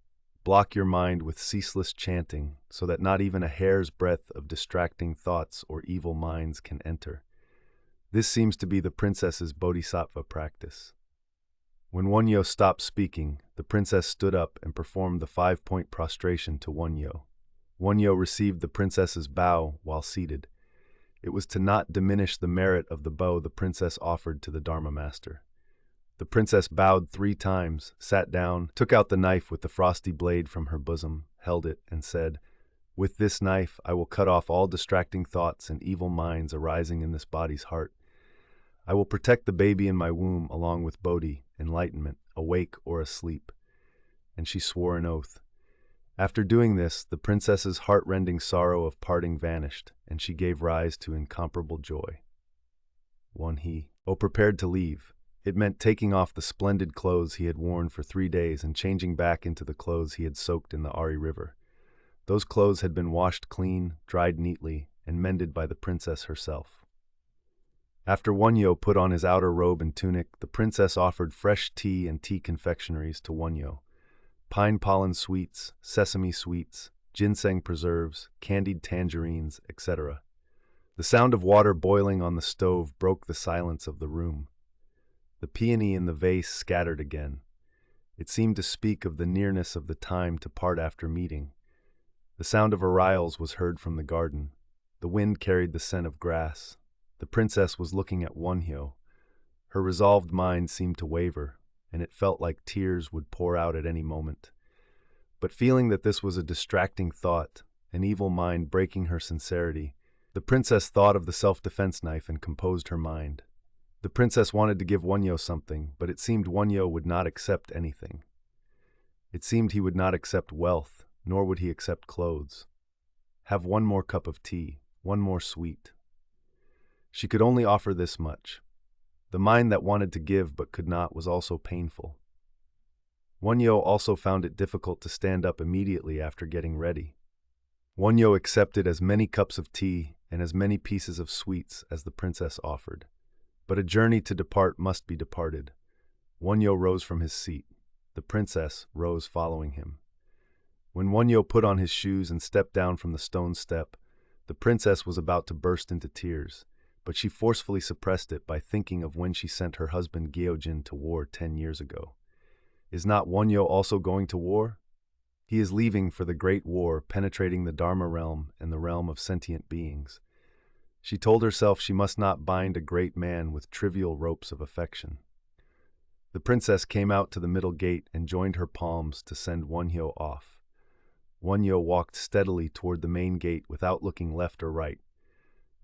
block your mind with ceaseless chanting so that not even a hair's breadth of distracting thoughts or evil minds can enter. This seems to be the princess's bodhisattva practice. When Wonhyo stopped speaking, the princess stood up and performed the 5-point prostration to Wonhyo. Wonhyo received the princess's bow while seated. It was to not diminish the merit of the bow the princess offered to the Dharma master. The princess bowed 3 times, sat down, took out the knife with the frosty blade from her bosom, held it, and said, "With this knife I will cut off all distracting thoughts and evil minds arising in this body's heart. I will protect the baby in my womb along with Bodhi, enlightenment, awake or asleep." And she swore an oath. After doing this, the princess's heart-rending sorrow of parting vanished, and she gave rise to incomparable joy. Wonhyo prepared to leave. It meant taking off the splendid clothes he had worn for 3 days and changing back into the clothes he had soaked in the Ari River. Those clothes had been washed clean, dried neatly, and mended by the princess herself. After Wonhyo put on his outer robe and tunic, the princess offered fresh tea and tea confectionaries to Wonhyo. Pine pollen sweets, sesame sweets, ginseng preserves, candied tangerines, etc. The sound of water boiling on the stove broke the silence of the room. The peony in the vase scattered again. It seemed to speak of the nearness of the time to part after meeting. The sound of ariels was heard from the garden. The wind carried the scent of grass. The princess was looking at Wonhyo. Her resolved mind seemed to waver, and it felt like tears would pour out at any moment. But feeling that this was a distracting thought, an evil mind breaking her sincerity, the princess thought of the self-defense knife and composed her mind. The princess wanted to give Wonhyo something, but it seemed Wonhyo would not accept anything. It seemed he would not accept wealth, nor would he accept clothes. Have one more cup of tea, one more sweet. She could only offer this much. The mind that wanted to give but could not was also painful. Wonhyo also found it difficult to stand up immediately after getting ready. Wonhyo accepted as many cups of tea and as many pieces of sweets as the princess offered. But a journey to depart must be departed. Wonhyo rose from his seat. The princess rose following him. When Wonhyo put on his shoes and stepped down from the stone step, the princess was about to burst into tears, but she forcefully suppressed it by thinking of when she sent her husband Gyojin to war 10 years ago. Is not Wonhyo also going to war? He is leaving for the great war, penetrating the Dharma realm and the realm of sentient beings. She told herself she must not bind a great man with trivial ropes of affection. The princess came out to the middle gate and joined her palms to send Wonhyo off. Wonhyo walked steadily toward the main gate without looking left or right.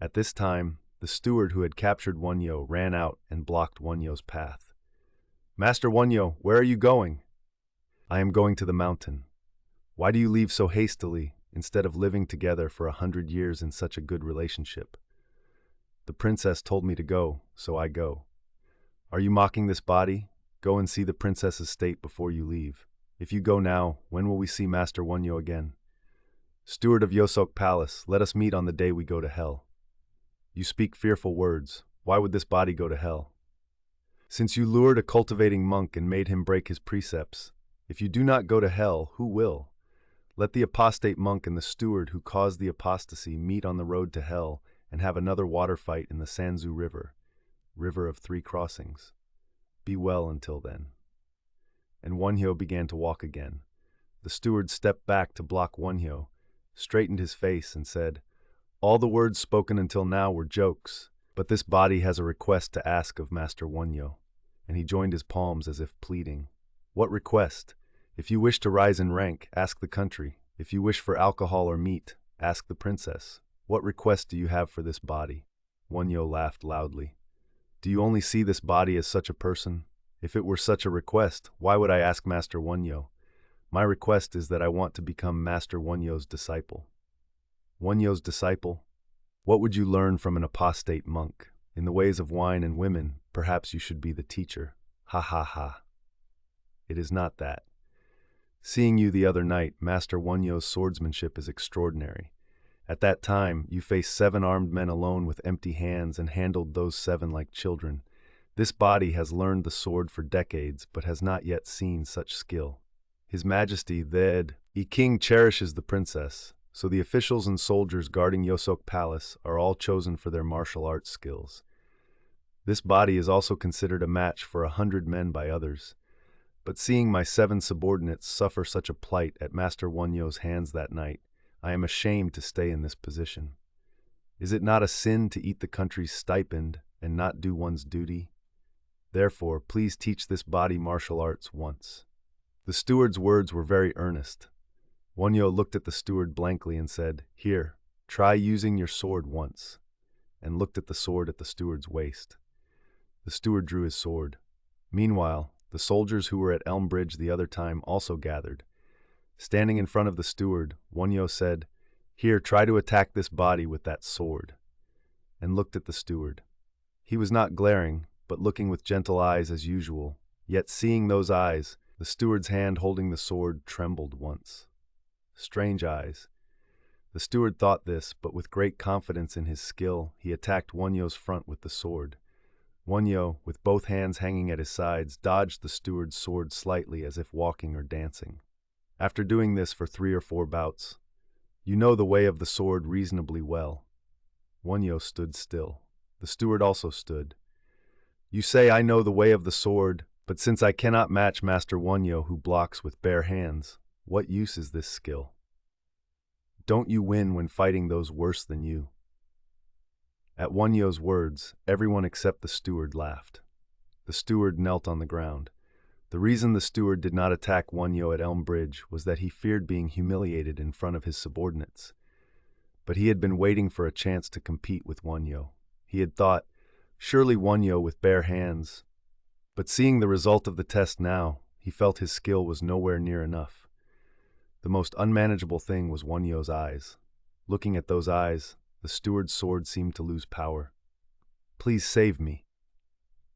At this time, the steward who had captured Wonhyo ran out and blocked Wonhyo's path. "Master Wonhyo, where are you going?" "I am going to the mountain." "Why do you leave so hastily, instead of living together for 100 years in such a good relationship?" "The princess told me to go, so I go." "Are you mocking this body? Go and see the princess's state before you leave. If you go now, when will we see Master Wonhyo again?" "Steward of Yoseok Palace, let us meet on the day we go to hell." "You speak fearful words. Why would this body go to hell?" "Since you lured a cultivating monk and made him break his precepts. If you do not go to hell, who will? Let the apostate monk and the steward who caused the apostasy meet on the road to hell and have another water fight in the Sanzu River, River of Three Crossings. Be well until then." And Wonhyo began to walk again. The steward stepped back to block Wonhyo, straightened his face, and said, "All the words spoken until now were jokes, but this body has a request to ask of Master Wonhyo." And he joined his palms as if pleading. "What request? If you wish to rise in rank, ask the country. If you wish for alcohol or meat, ask the princess. What request do you have for this body?" Wonhyo laughed loudly. "Do you only see this body as such a person? If it were such a request, why would I ask Master Wonhyo? My request is that I want to become Master Wonhyo's disciple." "Wonhyo's disciple? What would you learn from an apostate monk? In the ways of wine and women, perhaps you should be the teacher. Ha ha ha. It is not that. Seeing you the other night, Master Wonhyo's swordsmanship is extraordinary. At that time, you faced 7 armed men alone with empty hands and handled those 7 like children. This body has learned the sword for decades, but has not yet seen such skill. His Majesty, the king, cherishes the princess, so the officials and soldiers guarding Yoseok Palace are all chosen for their martial arts skills. This body is also considered a match for 100 men by others. But seeing my 7 subordinates suffer such a plight at Master Wonhyo's hands that night, I am ashamed to stay in this position. Is it not a sin to eat the country's stipend and not do one's duty? Therefore, please teach this body martial arts once." The steward's words were very earnest. Wonhyo looked at the steward blankly and said, "Here, try using your sword once," and looked at the sword at the steward's waist. The steward drew his sword. Meanwhile, the soldiers who were at Elm Bridge the other time also gathered. Standing in front of the steward, Wonhyo said, "Here, try to attack this body with that sword," and looked at the steward. He was not glaring, but looking with gentle eyes as usual, yet seeing those eyes, the steward's hand holding the sword trembled once. Strange eyes. The steward thought this, but with great confidence in his skill, he attacked Wonhyo's front with the sword. Wonhyo, with both hands hanging at his sides, dodged the steward's sword slightly as if walking or dancing. After doing this for 3 or 4 bouts, "You know the way of the sword reasonably well." Wonhyo stood still. The steward also stood. "You say I know the way of the sword, but since I cannot match Master Wonhyo who blocks with bare hands, what use is this skill? Don't you win when fighting those worse than you?" At Wonhyo's words, everyone except the steward laughed. The steward knelt on the ground. The reason the steward did not attack Wonhyo at Elm Bridge was that he feared being humiliated in front of his subordinates. But he had been waiting for a chance to compete with Wonhyo. He had thought, surely Wonhyo with bare hands. But seeing the result of the test now, he felt his skill was nowhere near enough. The most unmanageable thing was Wonhyo's eyes. Looking at those eyes, the steward's sword seemed to lose power. "Please save me."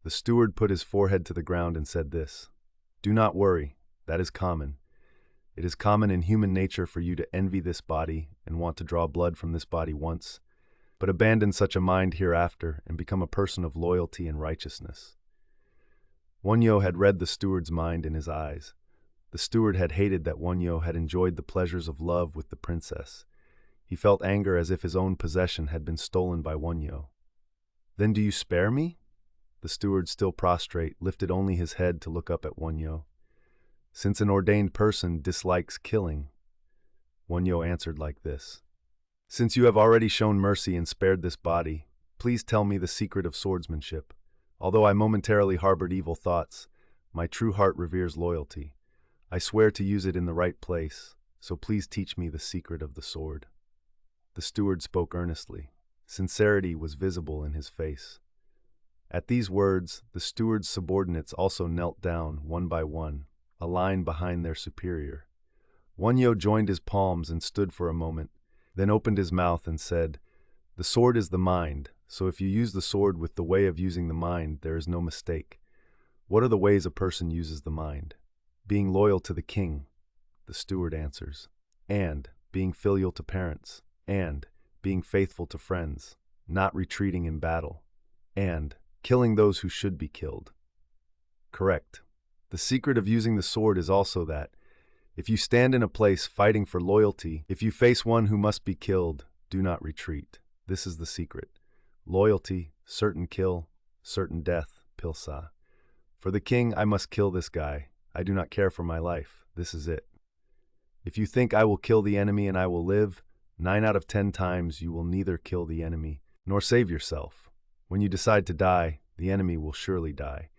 The steward put his forehead to the ground and said this, "Do not worry, that is common. It is common in human nature for you to envy this body and want to draw blood from this body once, but abandon such a mind hereafter and become a person of loyalty and righteousness." Wonhyo had read the steward's mind in his eyes. The steward had hated that Wonhyo had enjoyed the pleasures of love with the princess. He felt anger as if his own possession had been stolen by Wonhyo. "Then do you spare me?" The steward, still prostrate, lifted only his head to look up at Wonhyo. since an ordained person dislikes killing. Wonhyo answered like this. Since you have already shown mercy and spared this body, please tell me the secret of swordsmanship. Although I momentarily harbored evil thoughts, my true heart reveres loyalty. I swear to use it in the right place, so please teach me the secret of the sword. The steward spoke earnestly. Sincerity was visible in his face. At these words, the steward's subordinates also knelt down, one by one, a line behind their superior. Wonhyo joined his palms and stood for a moment, then opened his mouth and said, "The sword is the mind, so if you use the sword with the way of using the mind, there is no mistake. What are the ways a person uses the mind? Being loyal to the king," the steward answers, "and being filial to parents, and being faithful to friends, not retreating in battle, and killing those who should be killed." Correct. The secret of using the sword is also that, if you stand in a place fighting for loyalty, if you face one who must be killed, do not retreat. This is the secret. Loyalty, certain kill, certain death, pilsa. For the king, I must kill this guy. I do not care for my life. This is it. If you think I will kill the enemy and I will live, 9 out of 10 times you will neither kill the enemy nor save yourself. When you decide to die, the enemy will surely die.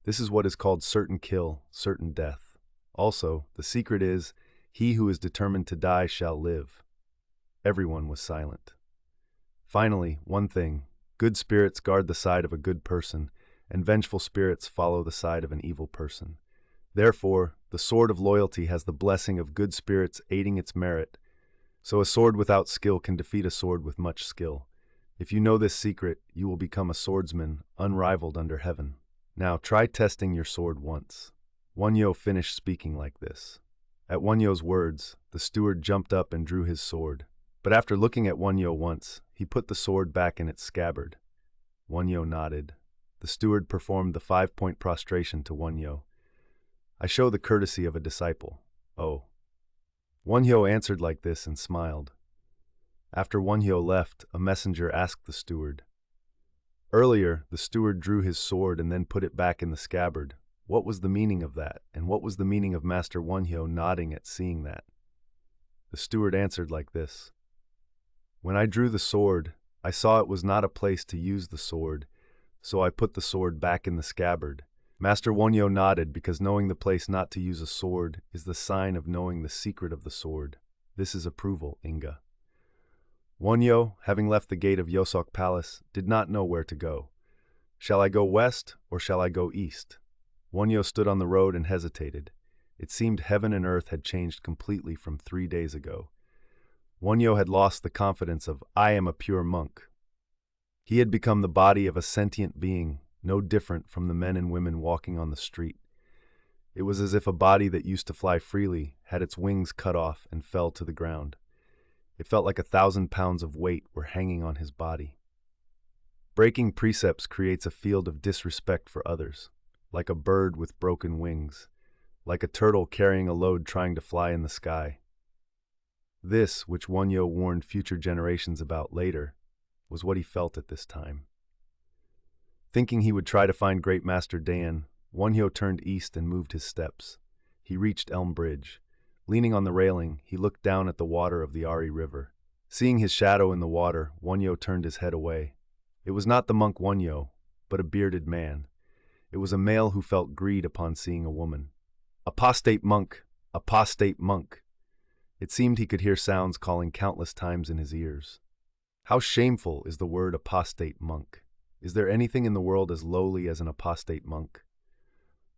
This is what is called certain kill, certain death. Also, the secret is, he who is determined to die shall live. Everyone was silent. Finally, one thing, good spirits guard the side of a good person, and vengeful spirits follow the side of an evil person. Therefore, the sword of loyalty has the blessing of good spirits aiding its merit, so a sword without skill can defeat a sword with much skill. If you know this secret, you will become a swordsman, unrivaled under heaven. Now try testing your sword once. Wonhyo finished speaking like this. At Wonhyo's words, the steward jumped up and drew his sword. But after looking at Wonhyo once, he put the sword back in its scabbard. Wonhyo nodded. The steward performed the 5-point prostration to Wonhyo. "I show the courtesy of a disciple." "Oh." Wonhyo answered like this and smiled. After Wonhyo left, a messenger asked the steward. Earlier, the steward drew his sword and then put it back in the scabbard. What was the meaning of that, and what was the meaning of Master Wonhyo nodding at seeing that? The steward answered like this. "When I drew the sword, I saw it was not a place to use the sword, so I put the sword back in the scabbard." Master Wonhyo nodded because knowing the place not to use a sword is the sign of knowing the secret of the sword. This is approval, Inga. Wonhyo, having left the gate of Yoseok Palace, did not know where to go. Shall I go west or shall I go east? Wonhyo stood on the road and hesitated. It seemed heaven and earth had changed completely from 3 days ago. Wonhyo had lost the confidence of, "I am a pure monk." He had become the body of a sentient being, no different from the men and women walking on the street. It was as if a body that used to fly freely had its wings cut off and fell to the ground. It felt like 1,000 pounds of weight were hanging on his body. Breaking precepts creates a field of disrespect for others, like a bird with broken wings, like a turtle carrying a load trying to fly in the sky. This, which Wonhyo warned future generations about later, was what he felt at this time. Thinking he would try to find Great Master Dan, Wonhyo turned east and moved his steps. He reached Elm Bridge. Leaning on the railing, he looked down at the water of the Ari River. Seeing his shadow in the water, Wonhyo turned his head away. It was not the monk Wonhyo, but a bearded man. It was a male who felt greed upon seeing a woman. "Apostate monk! Apostate monk!" It seemed he could hear sounds calling countless times in his ears. How shameful is the word apostate monk! Is there anything in the world as lowly as an apostate monk?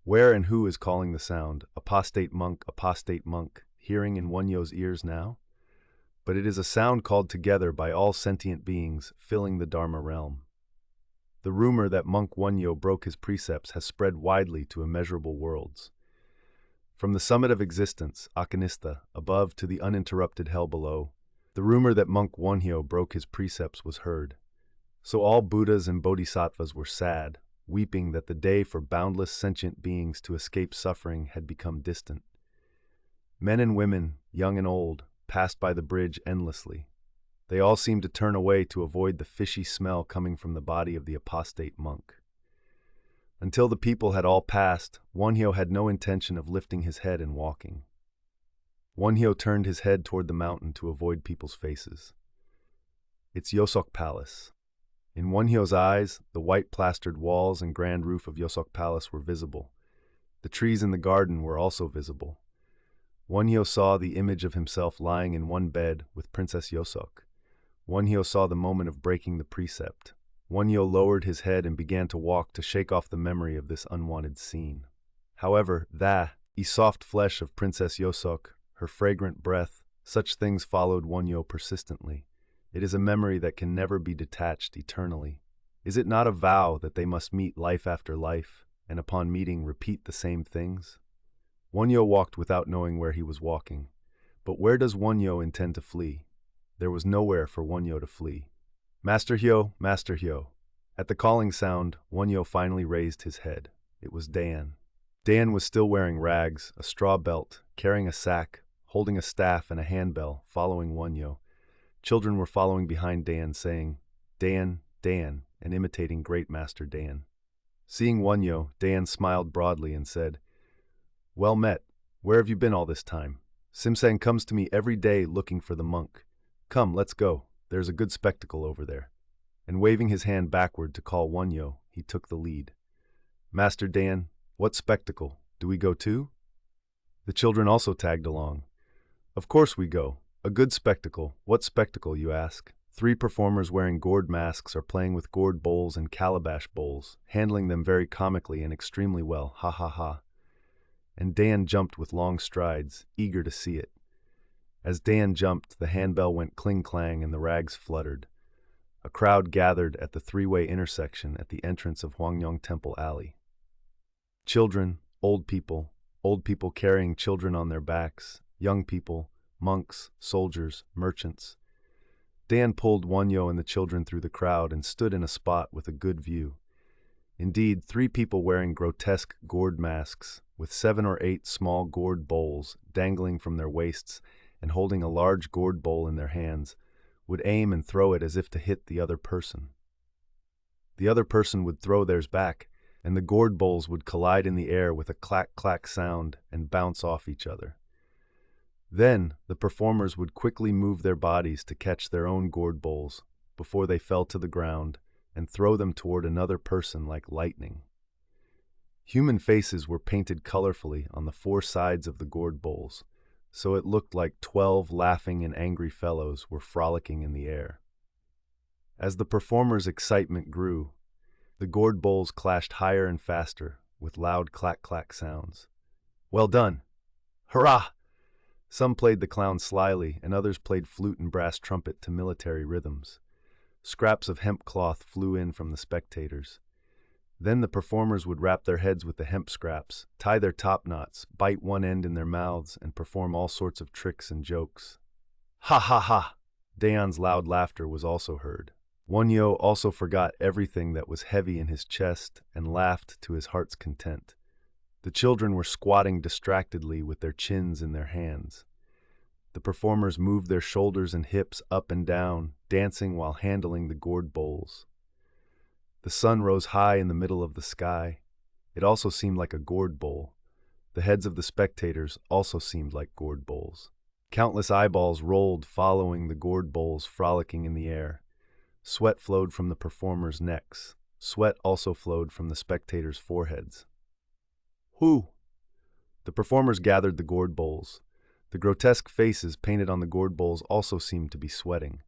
Where and who is calling the sound, apostate monk, hearing in Wonhyo's ears now? But it is a sound called together by all sentient beings filling the Dharma realm. The rumor that monk Wonhyo broke his precepts has spread widely to immeasurable worlds. From the summit of existence, Akanista, above to the uninterrupted hell below, the rumor that monk Wonhyo broke his precepts was heard. So all Buddhas and Bodhisattvas were sad, weeping that the day for boundless sentient beings to escape suffering had become distant. Men and women, young and old, passed by the bridge endlessly. They all seemed to turn away to avoid the fishy smell coming from the body of the apostate monk. Until the people had all passed, Wonhyo had no intention of lifting his head and walking. Wonhyo turned his head toward the mountain to avoid people's faces. It's Yoseok Palace. In Wonhyo's eyes, the white plastered walls and grand roof of Yoseok Palace were visible. The trees in the garden were also visible. Wonhyo saw the image of himself lying in one bed with Princess Yoseok. Wonhyo saw the moment of breaking the precept. Wonhyo lowered his head and began to walk to shake off the memory of this unwanted scene. However, the soft flesh of Princess Yoseok, her fragrant breath, such things followed Wonhyo persistently. It is a memory that can never be detached eternally. Is it not a vow that they must meet life after life, and upon meeting repeat the same things? Wonhyo walked without knowing where he was walking. But where does Wonhyo intend to flee? There was nowhere for Wonhyo to flee. Master Hyo, Master Hyo. At the calling sound, Wonhyo finally raised his head. It was Dan. Dan was still wearing rags, a straw belt, carrying a sack, holding a staff and a handbell, following Wonhyo. Children were following behind Dan, saying, "Dan, Dan," and imitating Great Master Dan. Seeing Wonhyo, Dan smiled broadly and said, "Well met. Where have you been all this time? Simsang comes to me every day looking for the monk. Come, let's go. There's a good spectacle over there." And waving his hand backward to call Wonhyo, he took the lead. "Master Dan, what spectacle? Do we go too?" The children also tagged along. "Of course we go. A good spectacle. What spectacle, you ask? 3 performers wearing gourd masks are playing with gourd bowls and calabash bowls, handling them very comically and extremely well. Ha ha ha." And Dan jumped with long strides, eager to see it. As Dan jumped, the handbell went cling-clang and the rags fluttered. A crowd gathered at the 3-way intersection at the entrance of Hwangyong Temple Alley. Children, old people carrying children on their backs, young people, monks, soldiers, merchants. Dan pulled Wonhyo and the children through the crowd and stood in a spot with a good view. Indeed, 3 people wearing grotesque gourd masks, with 7 or 8 small gourd bowls dangling from their waists and holding a large gourd bowl in their hands, would aim and throw it as if to hit the other person. The other person would throw theirs back, and the gourd bowls would collide in the air with a clack-clack sound and bounce off each other. Then, the performers would quickly move their bodies to catch their own gourd bowls before they fell to the ground and throw them toward another person like lightning. Human faces were painted colorfully on the 4 sides of the gourd bowls, so it looked like 12 laughing and angry fellows were frolicking in the air. As the performers' excitement grew, the gourd bowls clashed higher and faster with loud clack-clack sounds. "Well done! Hurrah!" Some played the clown slyly, and others played flute and brass trumpet to military rhythms. Scraps of hemp cloth flew in from the spectators. Then the performers would wrap their heads with the hemp scraps, tie their top knots, bite one end in their mouths, and perform all sorts of tricks and jokes. Ha ha ha! Daeon's loud laughter was also heard. Wonhyo also forgot everything that was heavy in his chest and laughed to his heart's content. The children were squatting distractedly with their chins in their hands. The performers moved their shoulders and hips up and down, dancing while handling the gourd bowls. The sun rose high in the middle of the sky. It also seemed like a gourd bowl. The heads of the spectators also seemed like gourd bowls. Countless eyeballs rolled following the gourd bowls frolicking in the air. Sweat flowed from the performers' necks. Sweat also flowed from the spectators' foreheads. "Whoo!" The performers gathered the gourd bowls. The grotesque faces painted on the gourd bowls also seemed to be sweating.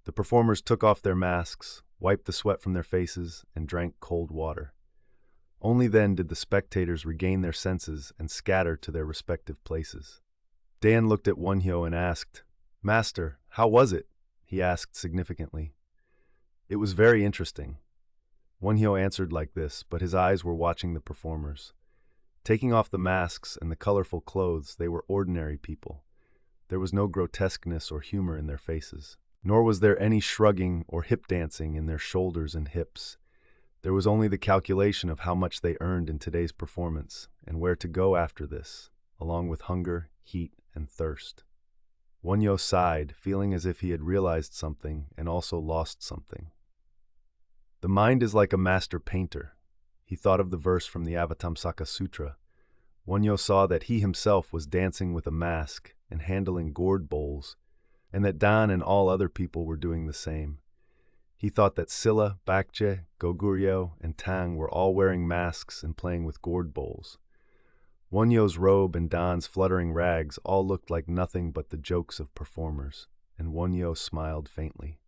The performers took off their masks, wiped the sweat from their faces, and drank cold water. Only then did the spectators regain their senses and scatter to their respective places. Dan looked at Wonhyo and asked, "Master, how was it?" he asked significantly. "It was very interesting." Wonhyo answered like this, but his eyes were watching the performers. Taking off the masks and the colorful clothes, they were ordinary people. There was no grotesqueness or humor in their faces, nor was there any shrugging or hip dancing in their shoulders and hips. There was only the calculation of how much they earned in today's performance and where to go after this, along with hunger, heat, and thirst. Wonhyo sighed, feeling as if he had realized something and also lost something. The mind is like a master painter. He thought of the verse from the Avatamsaka Sutra. Wonhyo saw that he himself was dancing with a mask and handling gourd bowls, and that Dan and all other people were doing the same. He thought that Silla, Bakje, Goguryo, and Tang were all wearing masks and playing with gourd bowls. Wonhyo's robe and Dan's fluttering rags all looked like nothing but the jokes of performers, and Wonhyo smiled faintly.